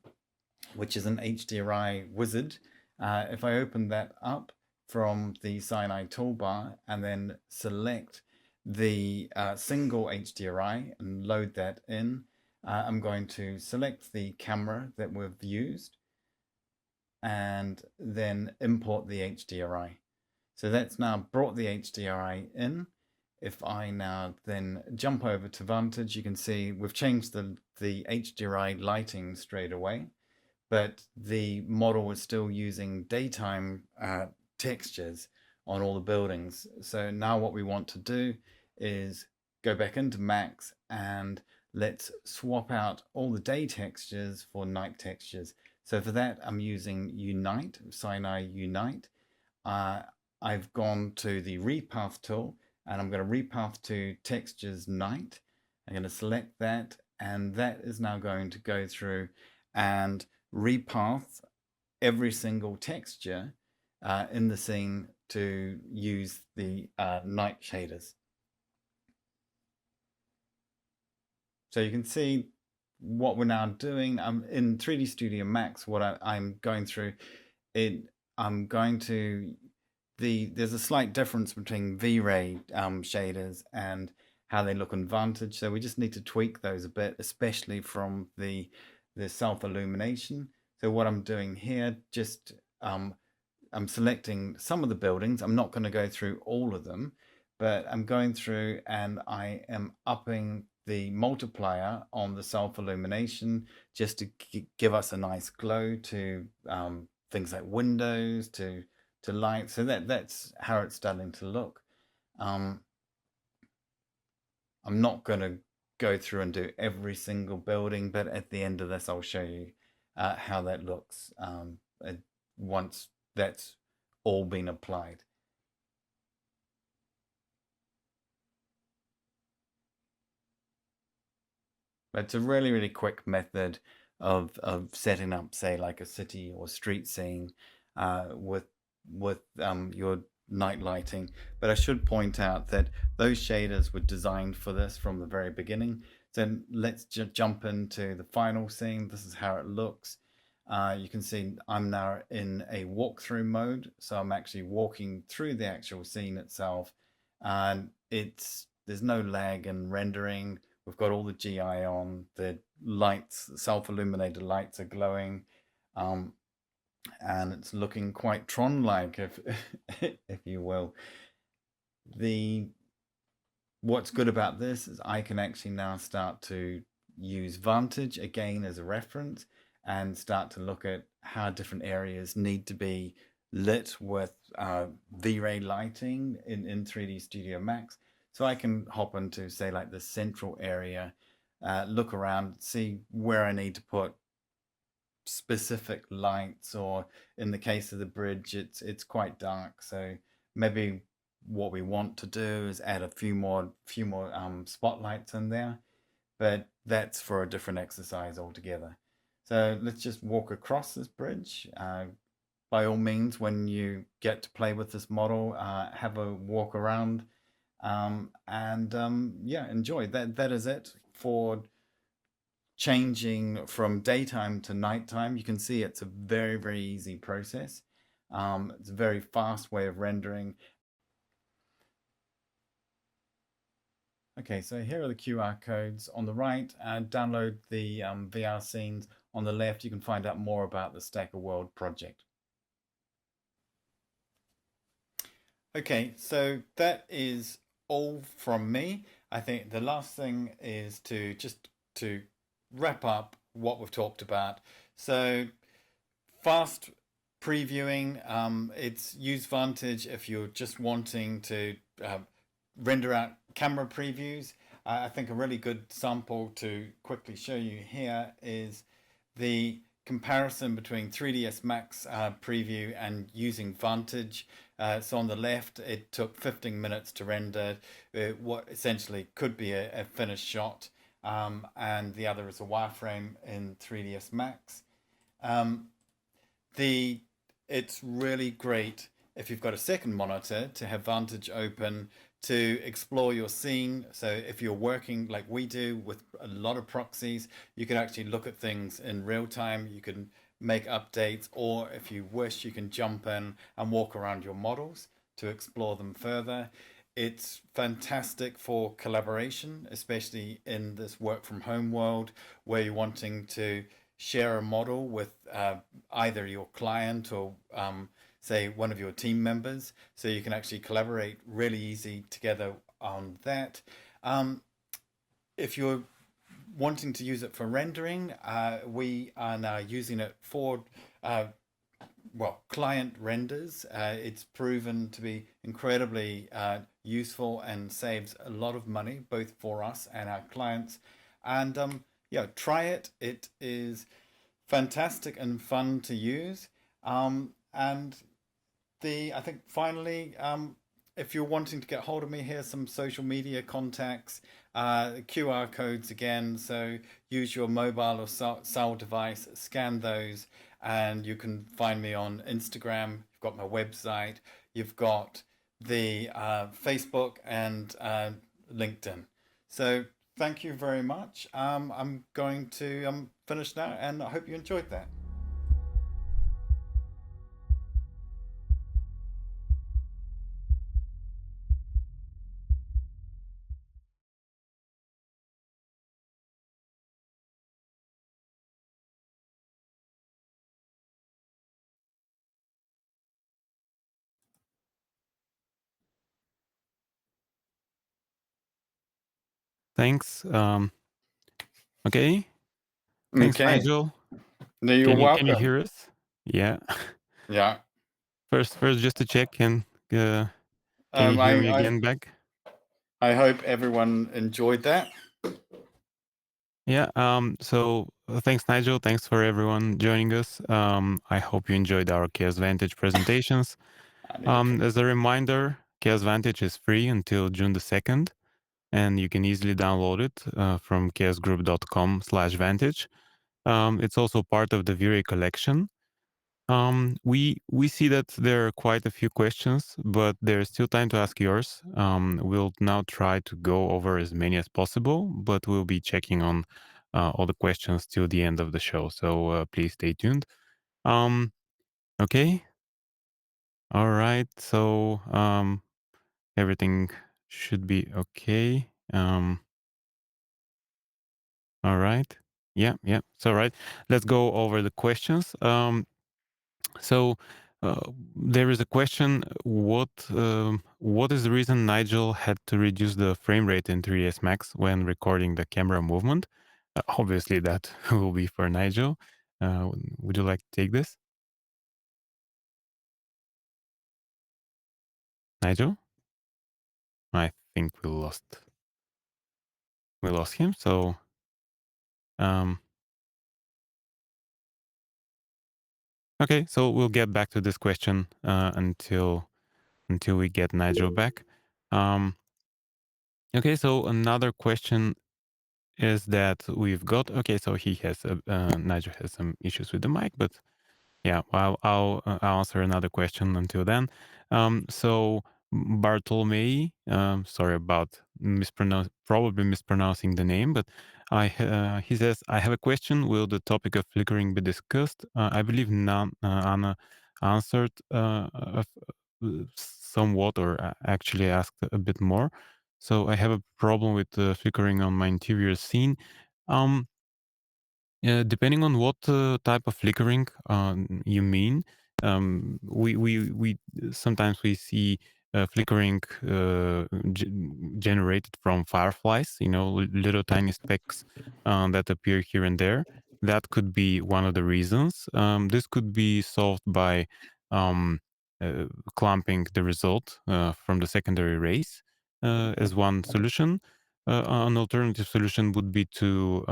which is an HDRI wizard. If I open that up from the SINi toolbar and then select the single HDRI and load that in, I'm going to select the camera that we've used and then import the HDRI. So that's now brought the HDRI in. If I now then jump over to Vantage, you can see we've changed the HDRI lighting straight away, but the model is still using daytime textures on all the buildings. So now what we want to do is go back into Max and let's swap out all the day textures for night textures. So for that, I'm using Unite, SINi Unite. I've gone to the repath tool and I'm going to repath to textures night. I'm going to select that, and that is now going to go through and repath every single texture in the scene to use the night shaders. So you can see what we're now doing. In 3D Studio Max, what I'm going through, there's a slight difference between V-Ray shaders and how they look in Vantage. So we just need to tweak those a bit, especially from the self-illumination. So what I'm doing here, just I'm selecting some of the buildings. I'm not going to go through all of them, but I'm going through and I am upping the multiplier on the self-illumination just to give us a nice glow to things like windows, to light. So that's how it's starting to look. I'm not going to go through and do every single building, but at the end of this I'll show you how that looks once that's all been applied. It's a really, really quick method of setting up, say, like a city or street scene with your night lighting. But I should point out that those shaders were designed for this from the very beginning. So let's just jump into the final scene. This is how it looks. You can see I'm now in a walkthrough mode, so I'm actually walking through the actual scene itself, and there's no lag in rendering. We've got all the GI on. The lights, self-illuminated lights are glowing, and it's looking quite Tron-like, if if you will. What's good about this is I can actually now start to use Vantage again as a reference and start to look at how different areas need to be lit with V-Ray lighting in 3D Studio Max. So I can hop into, say, like the central area, look around, see where I need to put specific lights, or in the case of the bridge, it's quite dark. So maybe what we want to do is add a few more spotlights in there, but that's for a different exercise altogether. So let's just walk across this bridge. By all means, when you get to play with this model, have a walk around, and yeah, enjoy. That is it for changing from daytime to nighttime. You can see it's a very, very easy process. It's a very fast way of rendering. Okay, so here are the QR codes on the right, and download the VR scenes. On the left, you can find out more about the Stacker World project. Okay, so that is all from me. I think the last thing is to wrap up what we've talked about. So fast previewing, it's use Vantage if you're just wanting to render out camera previews. I think a really good sample to quickly show you here is the comparison between 3ds Max preview and using Vantage. So on the left, it took 15 minutes to render what essentially could be a finished shot, and the other is a wireframe in 3ds Max. It's really great if you've got a second monitor to have Vantage open to explore your scene. So if you're working like we do with a lot of proxies, you can actually look at things in real time. You can make updates, or if you wish, you can jump in and walk around your models to explore them further. It's fantastic for collaboration, especially in this work from home world where you're wanting to share a model with either your client or say one of your team members, so you can actually collaborate really easy together on that. If you're wanting to use it for rendering, we are now using it for client renders. It's proven to be incredibly useful and saves a lot of money both for us and our clients. And yeah, try it. It is fantastic and fun to use. And I think finally, if you're wanting to get hold of me, here's some social media contacts, QR codes again. So use your mobile or cell device, scan those, and you can find me on Instagram. You've got my website. You've got the Facebook and LinkedIn. So thank you very much. I'm going to finish now, and I hope you enjoyed that. Thanks. Okay. Thanks, Okay. Nigel. No, you're Can you welcome. hear us? Yeah. Yeah. First, just to check, can you hear me again back? I hope everyone enjoyed that. Yeah. So thanks, Nigel. Thanks for everyone joining us. I hope you enjoyed our Chaos Vantage presentations. As a reminder, Chaos Vantage is free until June the 2nd, and you can easily download it from chaosgroup.com/vantage. It's also part of the V-Ray collection. We see that there are quite a few questions, but there's still time to ask yours. We'll now try to go over as many as possible, but we'll be checking on all the questions till the end of the show. So please stay tuned. Okay. All right. So everything should be okay. All right. Yeah. So right, let's go over the questions. So there is a question: what is the reason Nigel had to reduce the frame rate in 3ds Max when recording the camera movement? Obviously, that will be for Nigel. Would you like to take this, Nigel? I think we lost him. So okay, so we'll get back to this question until we get Nigel back. Okay, so another question is that we've got. Okay, so he has Nigel has some issues with the mic, but yeah, I'll answer another question until then. So Bartolomei, sorry about probably mispronouncing the name, but he says, I have a question. Will the topic of flickering be discussed? I believe Anna answered somewhat, or actually asked a bit more. So I have a problem with flickering on my interior scene. Depending on what type of flickering you mean, we sometimes we see flickering generated from fireflies. You know, little tiny specks that appear here and there. That could be one of the reasons. This could be solved by um, clumping the result from the secondary rays as one solution. An alternative solution would be to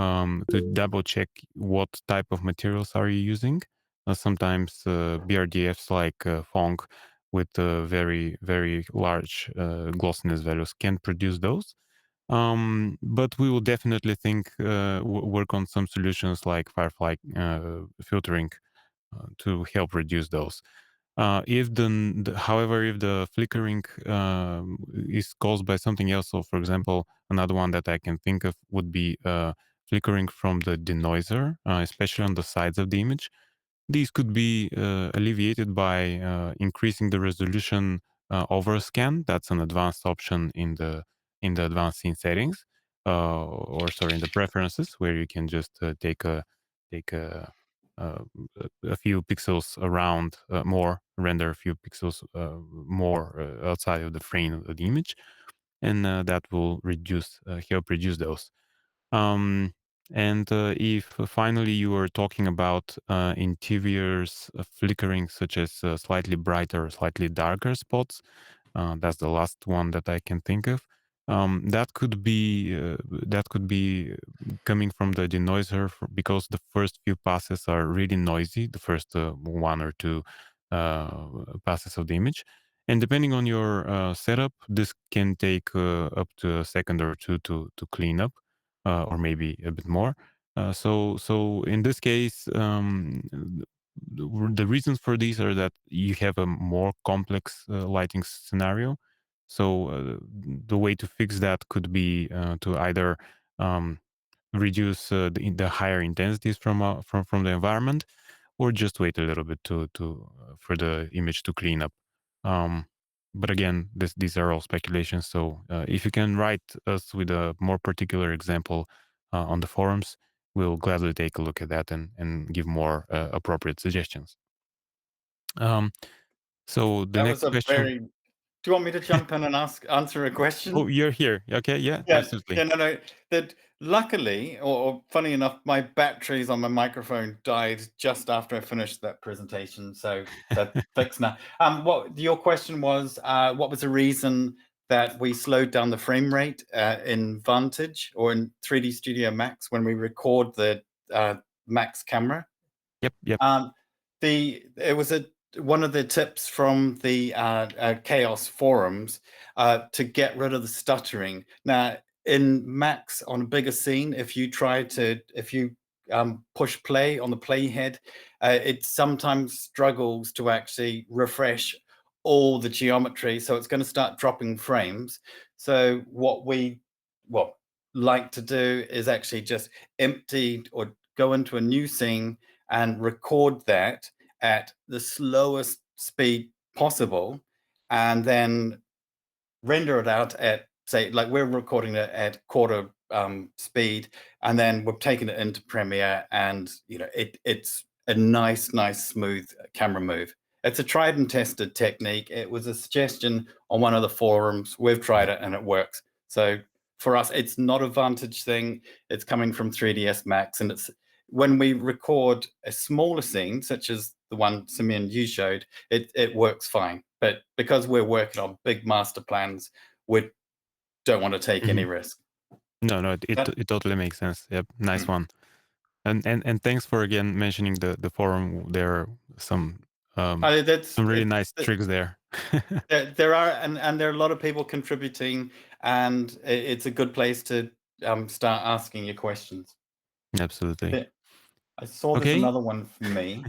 double check what type of materials are you using. Sometimes BRDFs like Phong with very large glossiness values can produce those. But we will definitely work on some solutions like Firefly filtering to help reduce those. However, if the flickering is caused by something else, so for example, another one that I can think of would be flickering from the denoiser, especially on the sides of the image. These could be alleviated by increasing the resolution over a scan. That's an advanced option in the advanced scene settings, or sorry, in the preferences, where you can just take a uh, a few pixels around more, render a few pixels more outside of the frame of the image, and that will help reduce those. If finally you are talking about interiors flickering, such as slightly brighter, slightly darker spots, that's the last one that I can think of. That could be coming from the denoiser, because the first few passes are really noisy. The first one or two passes of the image, and depending on your setup, this can take up to a second or two to clean up, or maybe a bit more. So in this case, the reasons for these are that you have a more complex lighting scenario. So the way to fix that could be to either um, reduce the higher intensities from the environment, or just wait a little bit to for the image to clean up. Um, but again, these are all speculations. So if you can write us with a more particular example on the forums, we'll gladly take a look at that and give more appropriate suggestions. Um, so the That next was a question. very. Do you want me to jump in and answer a question? Oh, you're here. Okay, yeah, Yeah, absolutely. yeah, no. That luckily, or funny enough, my batteries on my microphone died just after I finished that presentation, so that's fixed now. What your question was? What was the reason that we slowed down the frame rate in Vantage or in 3D Studio Max when we record the Max camera? Yep. It was one of the tips from the Chaos forums to get rid of the stuttering. Now, in Max on a bigger scene, if you push play on the playhead, it sometimes struggles to actually refresh all the geometry, so it's going to start dropping frames. So what we like to do is actually just empty or go into a new scene and record that at the slowest speed possible, and then render it out at, say, like we're recording it at quarter speed, and then we've taken it into Premiere, and it's a nice, smooth camera move. It's a tried and tested technique. It was a suggestion on one of the forums. We've tried it and it works. So for us, it's not a Vantage thing. It's coming from 3ds Max, and it's when we record a smaller scene, such as the one Simeon you showed, it works fine. But because we're working on big master plans, we don't want to take any risk. No, it totally makes sense. Yep, nice one. And thanks for again mentioning the forum. There are some really nice tricks there. There are, and there are a lot of people contributing, and it's a good place to start asking your questions. Absolutely. I saw there's another one for me.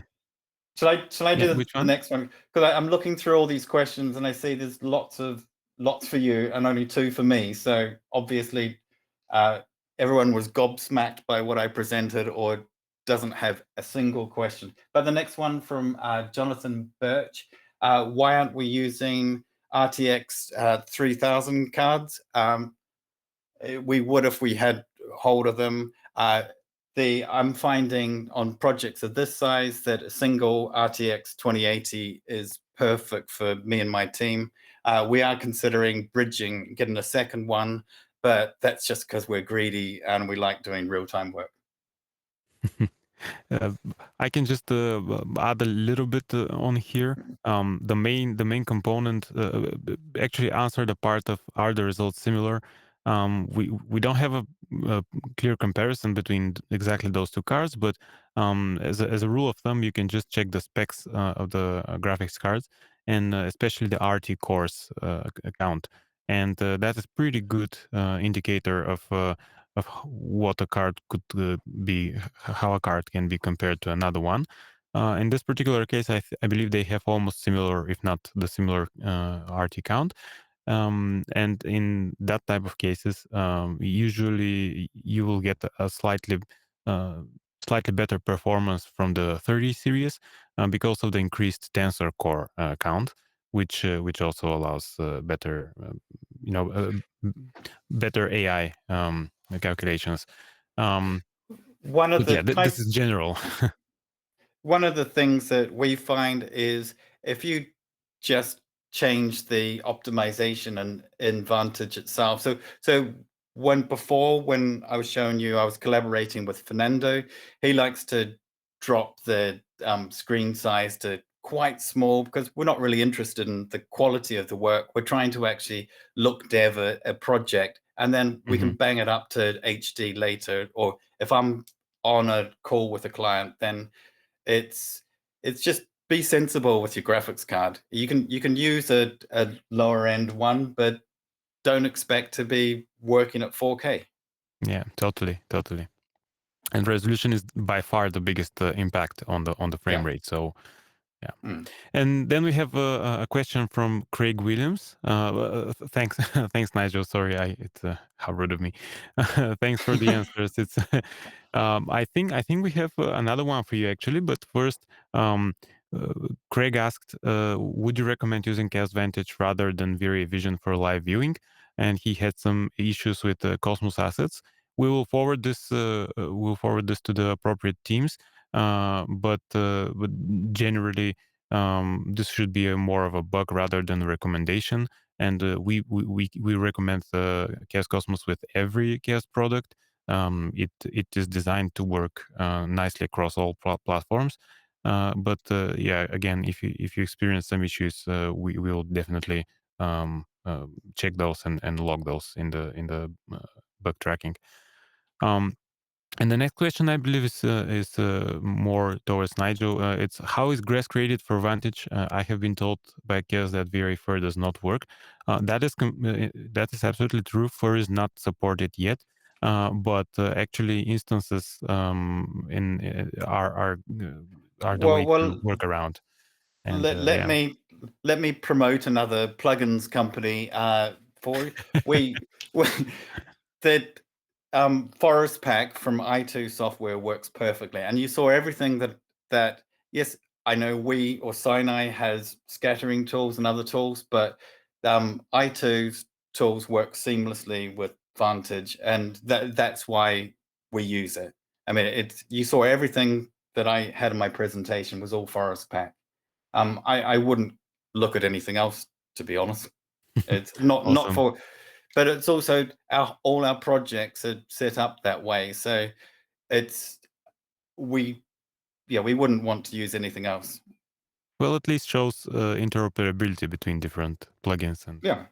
Shall I do the next one? Because I'm looking through all these questions and I see there's lots for you and only 2 for me. So obviously everyone was gobsmacked by what I presented or doesn't have a single question. But the next one from Jonathan Birch, why aren't we using RTX 3000 cards? We would if we had hold of them. I'm finding on projects of this size that a single RTX 2080 is perfect for me and my team. We are considering bridging, getting a second one, but that's just because we're greedy and we like doing real-time work. I can just add a little bit on here. The main component actually answered the part of are the results similar. We don't have a clear comparison between exactly those 2 cards, but as a rule of thumb, you can just check the specs of the graphics cards, and especially the RT cores account, and that is pretty good indicator of what a card could be, how a card can be compared to another one. In this particular case, I believe they have almost similar, if not the similar RT count. And in that type of cases, usually you will get a slightly better performance from the 30 series because of the increased tensor core count, which also allows better, better AI calculations. This is general. One of the things that we find is if you just change the optimization in Vantage itself. So when I was showing you, I was collaborating with Fernando. He likes to drop the screen size to quite small because we're not really interested in the quality of the work. We're trying to actually look dev a project, and then we can bang it up to HD later. Or if I'm on a call with a client, then it's just be sensible with your graphics card. You can use a lower end one, but don't expect to be working at 4K. Yeah, totally. And resolution is by far the biggest impact on the frame rate. So yeah. And then we have a question from Craig Williams. Thanks, thanks, Nigel. Sorry, it's how rude of me. Thanks for the answers. It's I think we have another one for you actually. But first, Craig asked, would you recommend using Chaos Vantage rather than V-Ray Vision for live viewing? And he had some issues with Cosmos assets. We will forward this. To the appropriate teams. But generally, this should be more of a bug rather than a recommendation. And we recommend Chaos Cosmos with every Chaos product. It is designed to work nicely across all platforms. But yeah, again, if you experience some issues, we will definitely check those and log those in the bug tracking. And the next question, I believe, is more towards Nigel. It's how is Grass created for Vantage? I have been told by Chaos that V-Ray Fur does not work. That is absolutely true. Fur is not supported yet, but actually instances are the way to work around. And let me promote another plugins company for that. Forest Pack from i2 software works perfectly, and you saw everything that yes, I know we or SINi has scattering tools and other tools, but i2's tools work seamlessly with Vantage, and that's why we use it. I mean, you saw everything that I had in my presentation was all Forest Pack. I wouldn't look at anything else, to be honest. It's not Awesome. for, but it's also all our projects are set up that way. So we wouldn't want to use anything else. Well, at least shows interoperability between different plugins and yeah.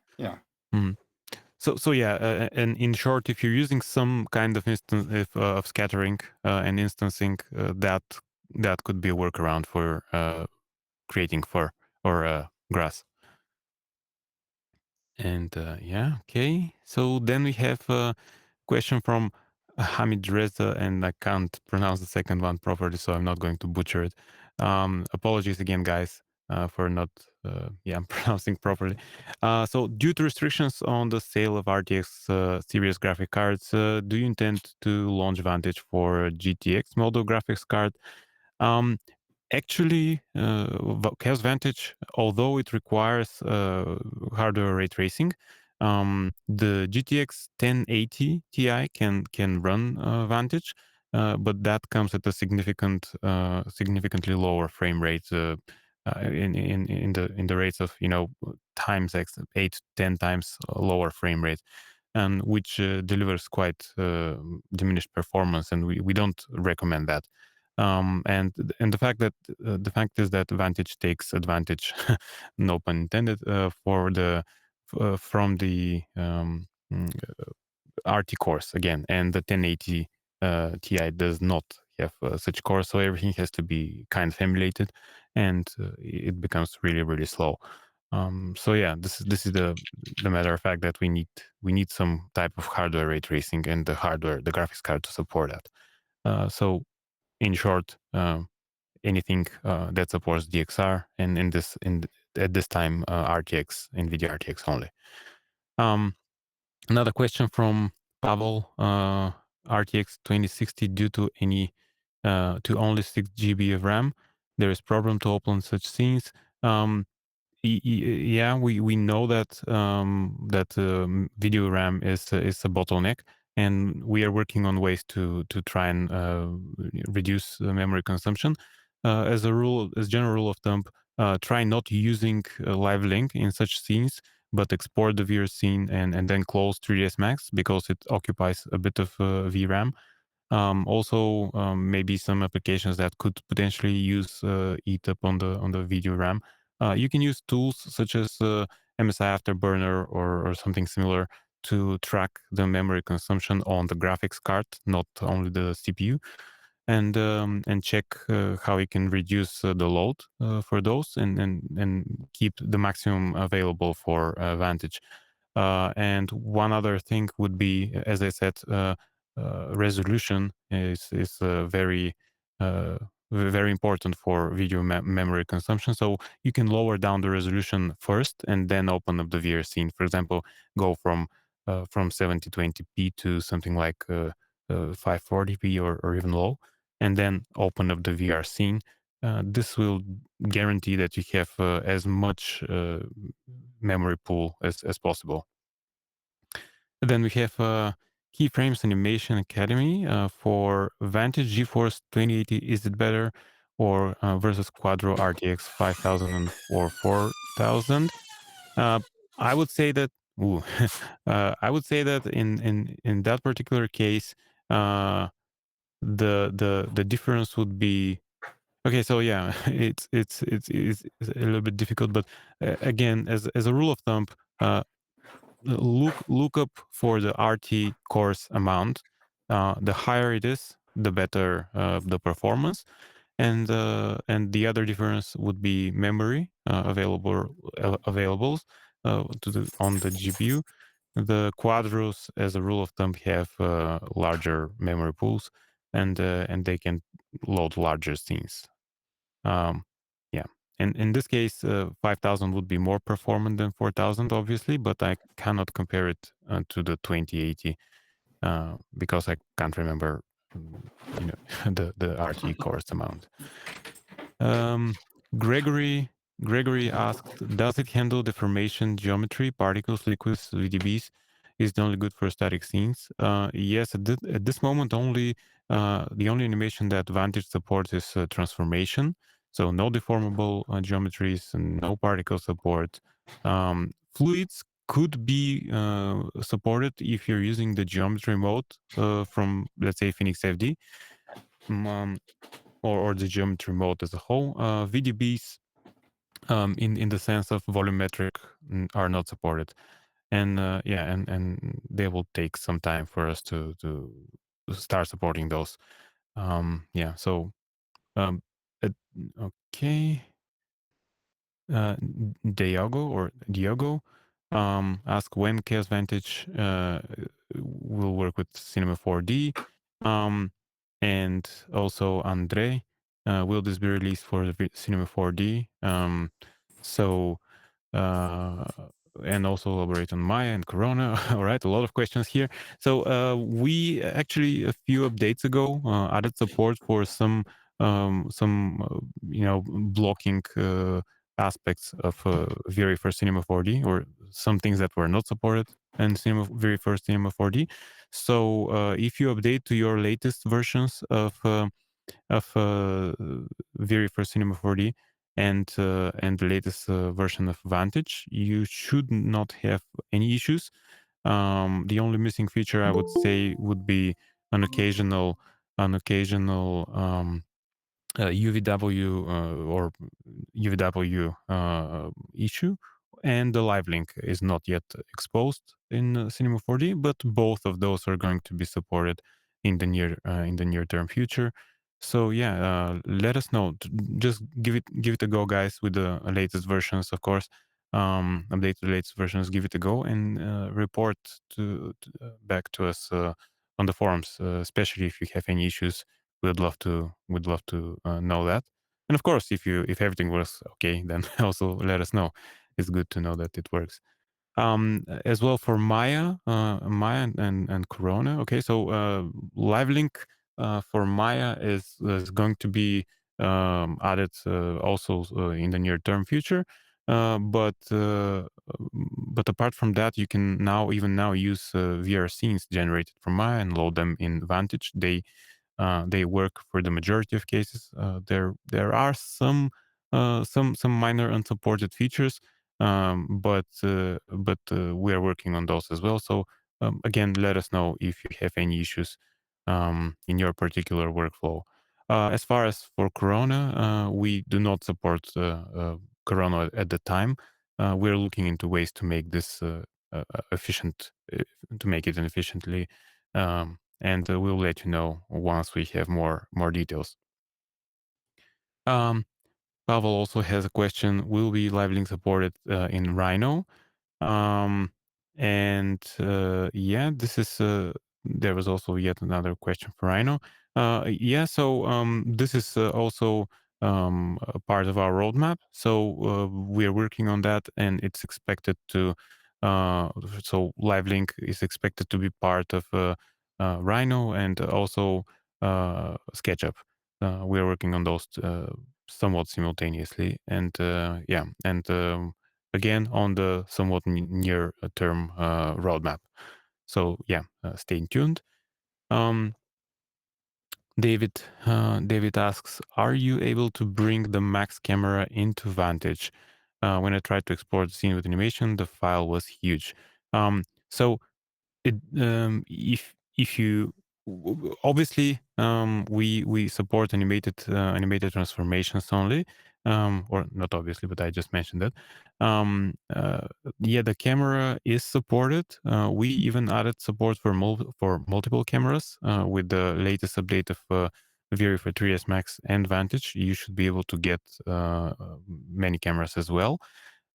So yeah, and in short, if you're using some kind of instance of scattering and instancing, that could be a workaround for creating fur or grass. And yeah, okay. So then we have a question from Hamid Reza, and I can't pronounce the second one properly, so I'm not going to butcher it. Apologies again, guys, for not pronouncing properly. So due to restrictions on the sale of RTX series graphic cards, do you intend to launch Vantage for GTX model graphics card? Actually, Chaos Vantage, although it requires hardware ray tracing, the GTX 1080 Ti can run Vantage, but that comes at a significantly lower frame rate in the rates of times 8-10 times lower frame rate, and which delivers quite diminished performance, and we don't recommend that. And the fact is that Vantage takes advantage, no pun intended, from the RT cores again, and the 1080 Ti does not have such cores, so everything has to be kind of emulated, and it becomes really slow. So yeah, this is the matter of fact that we need some type of hardware ray tracing and the graphics card to support that. So in short, anything that supports DXR, and at this time RTX, NVIDIA RTX only. Another question from Pavel, RTX 2060 due to only 6 GB of RAM. There is problem to open such scenes. Yeah, we know that video RAM is a bottleneck, and we are working on ways to try and reduce memory consumption. As general rule of thumb, try not using live link in such scenes, but export the VR scene and then close 3ds Max, because it occupies a bit of VRAM. Also, maybe some applications that could potentially eat up on the video RAM. You can use tools such as MSI Afterburner or something similar to track the memory consumption on the graphics card, not only the CPU, and check how you can reduce the load for those and keep the maximum available for Vantage. And one other thing would be, as I said, resolution is very very important for video memory consumption. So you can lower down the resolution first and then open up the VR scene. For example, go from 7020p to something like 540p or even low, and then open up the VR scene. This will guarantee that you have as much memory pool as possible. Then we have Keyframes Animation Academy for Vantage GeForce 2080. Is it better, or versus Quadro RTX 5000 or 4000? I would say that. I would say that in that particular case, the difference would be. Okay, so yeah, it's a little bit difficult, but again, as a rule of thumb, look up for the RT cores amount. The higher it is, the better the performance, and the other difference would be memory availables on the GPU. The Quadros, as a rule of thumb, have larger memory pools, and they can load larger scenes. Yeah, and in this case, 5000 would be more performant than 4000, obviously, but I cannot compare it to the 2080 because I can't remember, the RT cores amount. Gregory asked, does it handle deformation, geometry, particles, liquids, VDBs? is it only good for static scenes? Yes, at this moment, only the only animation that Vantage supports is transformation. So no deformable geometries and no particle support. Fluids could be supported if you're using the geometry mode from, let's say, Phoenix FD, or the geometry mode as a whole. VDBs, in the sense of volumetric, are not supported, and yeah, and they will take some time for us to start supporting those. Yeah, so uh, okay. Diogo ask when Chaos Vantage will work with Cinema 4D, and also Andre, will this be released for the Cinema 4D? So and also elaborate on Maya and Corona. All right, a lot of questions here. So we actually a few updates ago added support for some blocking aspects of very first Cinema 4D, or some things that were not supported in very first Cinema 4D. So if you update to your latest versions of very first Cinema 4D and the latest version of Vantage, you should not have any issues. The only missing feature I would say would be an occasional UVW or UVW issue, and the live link is not yet exposed in Cinema 4D, but both of those are going to be supported in the near term future. So yeah, let us know. Just give it a go, guys, with the latest versions, of course. Update the latest versions, give it a go, and report back to us on the forums, especially if you have any issues. We'd love to know that. And of course, if everything works okay, then also let us know. It's good to know that it works. As well for Maya and Corona. Okay, so live link for Maya is going to be added also in the near term future. But apart from that, you can even now use VR scenes generated from Maya and load them in Vantage. They work for the majority of cases. There are some minor unsupported features, but we are working on those as well. So again, let us know if you have any issues in your particular workflow. As far as for Corona, we do not support Corona at the time. We're looking into ways to make this efficient, to make it efficiently. And we'll let you know once we have more details. Pavel also has a question: will be live link supported in Rhino? And yeah, this is there was also yet another question for Rhino. Yeah, so this is also a part of our roadmap. So we are working on that, and it's expected to. So live link is expected to be part of Rhino and also SketchUp. We are working on those somewhat simultaneously, and yeah, and again on the somewhat near term roadmap. So yeah, stay tuned. David asks, are you able to bring the Max camera into Vantage? When I tried to export the scene with animation, the file was huge. So it, if you obviously we support animated transformations only, or not obviously, but I just mentioned that. Yeah, the camera is supported. We even added support for multiple cameras with the latest update of Viri for 3S Max and Vantage. You should be able to get many cameras as well.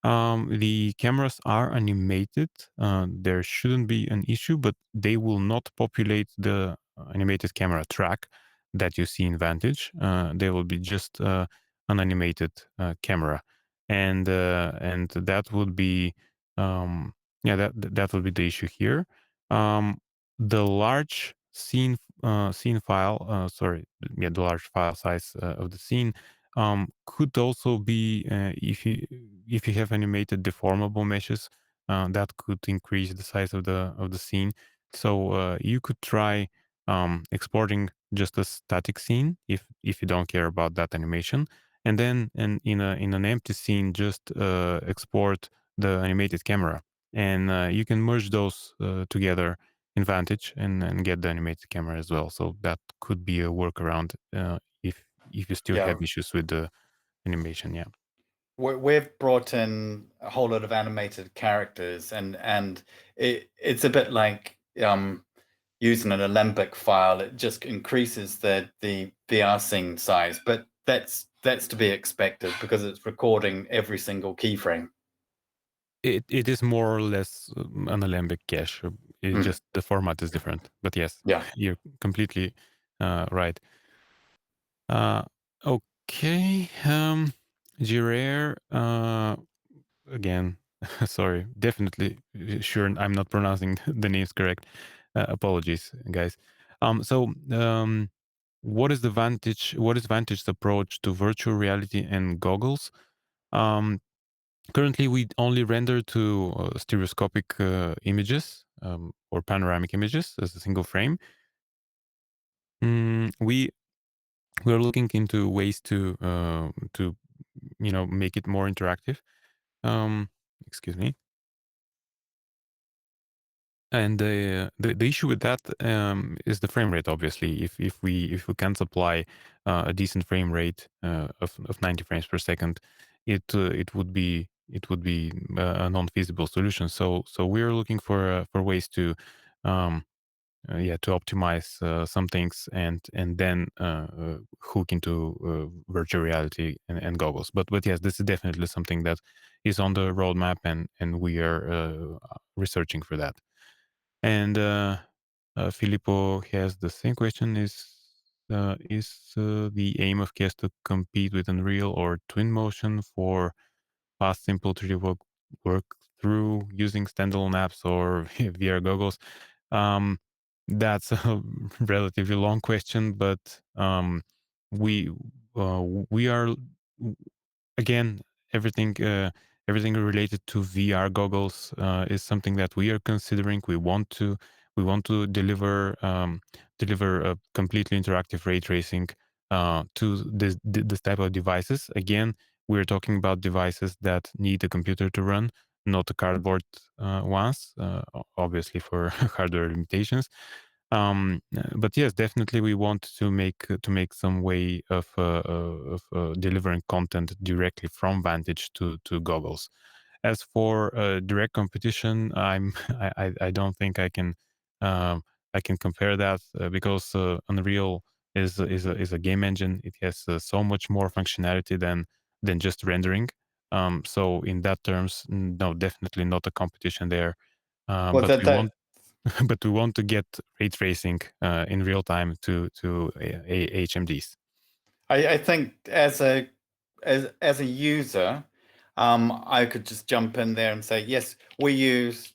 The cameras are animated. There shouldn't be an issue, but they will not populate the animated camera track that you see in Vantage. They will be just an animated camera, and that would be yeah, that would be the issue here. The large scene file, sorry, yeah, the large file size of the scene could also be if you have animated deformable meshes, that could increase the size of the scene. So you could try exporting just a static scene if you don't care about that animation, and then in an empty scene just export the animated camera, and you can merge those together in Vantage and get the animated camera as well. So that could be a workaround if you still have Yeah, issues with the animation. Yeah. we've brought in a whole lot of animated characters, and it's a bit like using an Alembic file. It just increases the VR scene size, but that's to be expected because it's recording every single keyframe. It is more or less an Alembic cache. It Mm, just the format is different. But yes, yeah. you're completely right. Uh, okay. Girare, again, sorry, definitely sure I'm not pronouncing the names correct. Apologies, guys. So what is Vantage's approach to virtual reality and goggles? Um, Currently, we only render to stereoscopic images, or panoramic images as a single frame. We are looking into ways to make it more interactive. Um, Excuse me. And the issue with that is the frame rate. Obviously, if we can't supply a decent frame rate of 90 frames per second, it would be a non-feasible solution. So we're looking for ways to um, to optimize some things and then hook into virtual reality and goggles. But yes, this is definitely something that is on the roadmap, and we are researching for that. And Filippo has the same question: is the aim of Chaos to compete with Unreal or Twinmotion for fast, simple 3D work through using standalone apps or VR goggles? Um, that's a relatively long question, but we we are again, everything everything related to VR goggles is something that we are considering. We want to deliver a completely interactive ray tracing to this type of devices. Again, we're talking about devices that need a computer to run, not a cardboard ones, obviously for hardware limitations. But yes, definitely we want to make some way of delivering content directly from Vantage to goggles. As for direct competition, I don't think I can compare that because Unreal is a game engine. It has so much more functionality than just rendering. So in that terms, no, definitely not a competition there. Well, But that we that want but we want to get ray tracing in real time to HMDs. I think as a user, I could just jump in there and say, yes, we use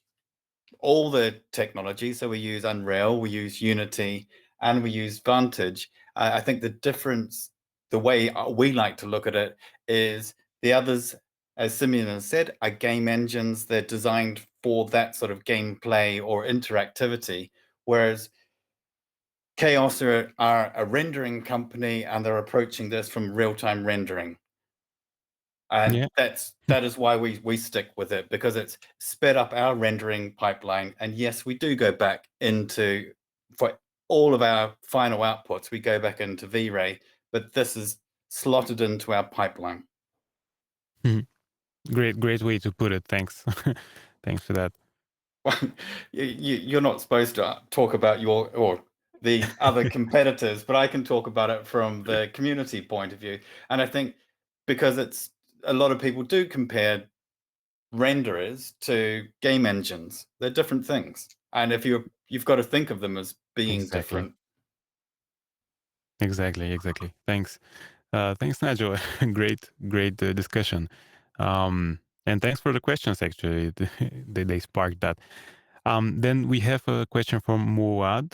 all the technology. So we use Unreal, we use Unity, and we use Vantage. I think the difference, the way we like to look at it, is the others, as Simeon has said, are game engines. They're designed for that sort of gameplay or interactivity, whereas Chaos are a rendering company and they're approaching this from real-time rendering. And Yeah. that is why we stick with it, because it's sped up our rendering pipeline. And yes, we do go back into, for all of our final outputs, we go back into V-Ray, but this is slotted into our pipeline. Mhm. Great way to put it. Thanks. Thanks for that. You're not supposed to talk about your or the other competitors, but I can talk about it from the community point of view. And I think because it's a lot of people do compare renderers to game engines. They're different things. And if you've got to think of them as being Exactly. different. Exactly. Thanks, Nigel. Great discussion. And thanks for the questions. Actually, they sparked that. Then we have a question from Muad.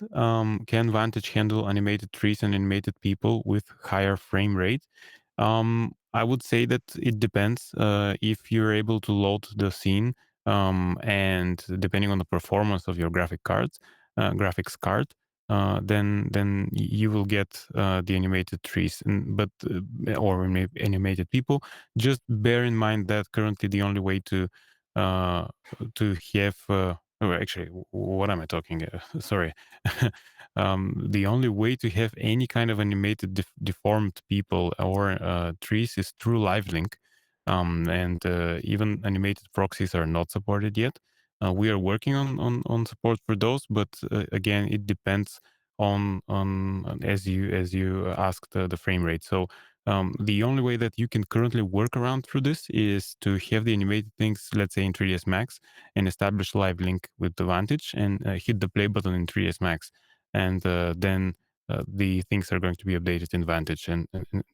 Can Vantage handle animated trees and animated people with higher frame rate? I would say that it depends. If you're able to load the scene and depending on the performance of your graphics card, then you will get the animated trees, or animated people. Just bear in mind that currently the only way to have actually, what am I talking? Sorry. The only way to have any kind of animated deformed people or trees is through LiveLink, and even animated proxies are not supported yet. We are working on support for those, but again, it depends on as you asked, the frame rate. So the only way that you can currently work around through this is to have the animated things, let's say in 3ds Max, and establish live link with the Vantage and hit the play button in 3ds Max, and then the things are going to be updated in Vantage, and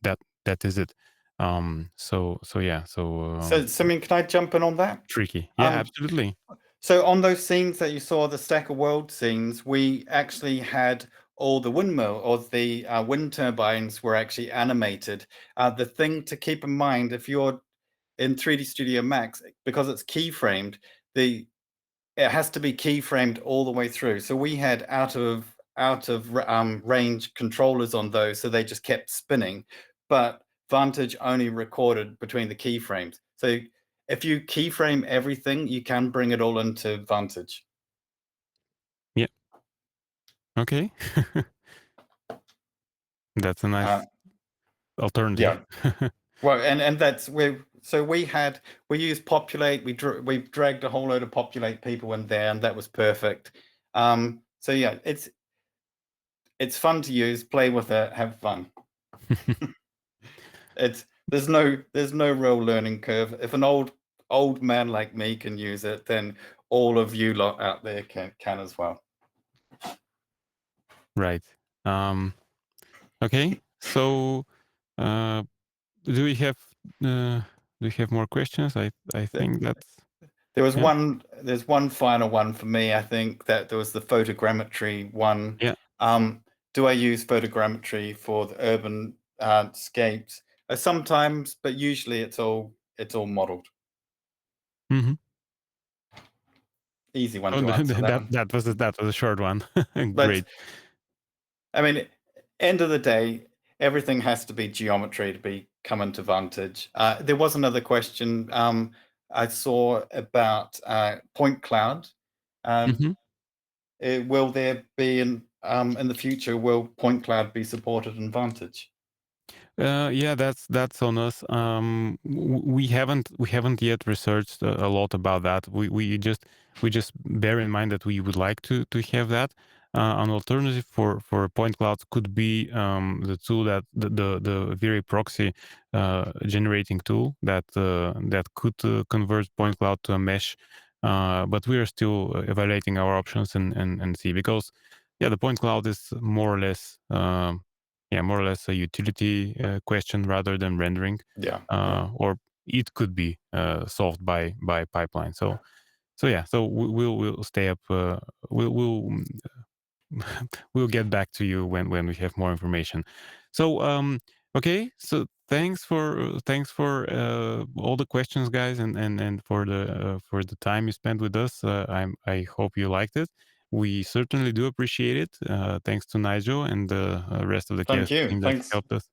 that is it. So yeah, So, Simeon, can I jump in on that? tricky. Yeah, absolutely. So on those scenes that you saw, the Stack of World scenes, we actually had all the windmill or the wind turbines were actually animated. The thing to keep in mind, if you're in 3D Studio Max, because it's keyframed, it has to be keyframed all the way through. So we had out of range controllers on those, so they just kept spinning. But Vantage only recorded between the keyframes. So if you keyframe everything, you can bring it all into Vantage. Yeah. Okay. That's a nice alternative. Yeah. Well, and that's we used Populate. We dragged a whole load of Populate people in there, and that was perfect. So yeah, it's fun to use. Play with it. Have fun. There's no real learning curve. If an old man like me can use it, then all of you lot out there can as well. Right. Okay. So, do we have more questions? I think that's There was yeah. there's one final one for me. I think that there was the photogrammetry one. Yeah. Do I use photogrammetry for the urban scapes? Sometimes, but usually it's all modeled. Mm-hmm. Easy one Oh, to answer that one. that was a short one. But Great. I mean, end of the day, everything has to be geometry to be come into Vantage. There was another question I saw about point cloud. Mm-hmm. Will there be in the future? Will point cloud be supported in Vantage? Yeah, that's on us. We haven't yet researched a lot about that. We just bear in mind that we would like to have that. An alternative for point clouds could be the tool that the Viri proxy generating tool that could convert point cloud to a mesh. But we are still evaluating our options and see, because yeah, the point cloud is more or less a utility question rather than rendering. Yeah. Or it could be solved by pipeline. So yeah. So we'll stay up. We'll get back to you when we have more information. So okay. So thanks for all the questions, guys, and for the time you spent with us. I hope you liked it. We certainly do appreciate it. Thanks to Nigel and the rest of the Thank Chaos you. team that Thanks. helped us.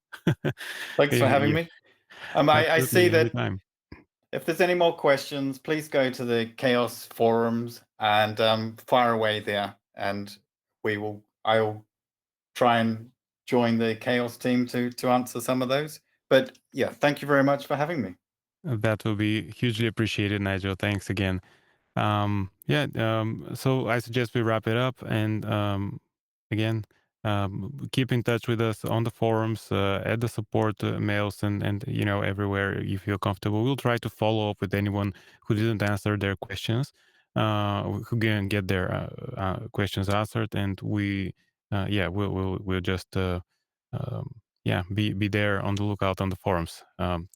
Thanks for Yeah, having yeah, me. I see absolutely, that anytime. if there's any more questions, please go to the Chaos forums and fire away there, and I'll try and join the Chaos team to answer some of those. But yeah, thank you very much for having me. That will be hugely appreciated, Nigel. Thanks again. So I suggest we wrap it up, and again, keep in touch with us on the forums, at the support mails, and everywhere you feel comfortable. We'll try to follow up with anyone who didn't answer their questions, who can get their questions answered, and we'll just be there on the lookout on the forums.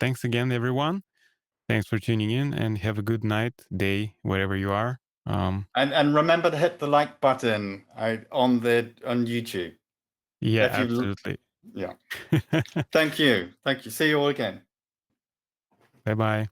Thanks again, everyone. Thanks for tuning in, and have a good night, day, wherever you are. And remember to hit the like button on YouTube. Yeah, If you absolutely. yeah. Thank you. See you all again. Bye bye.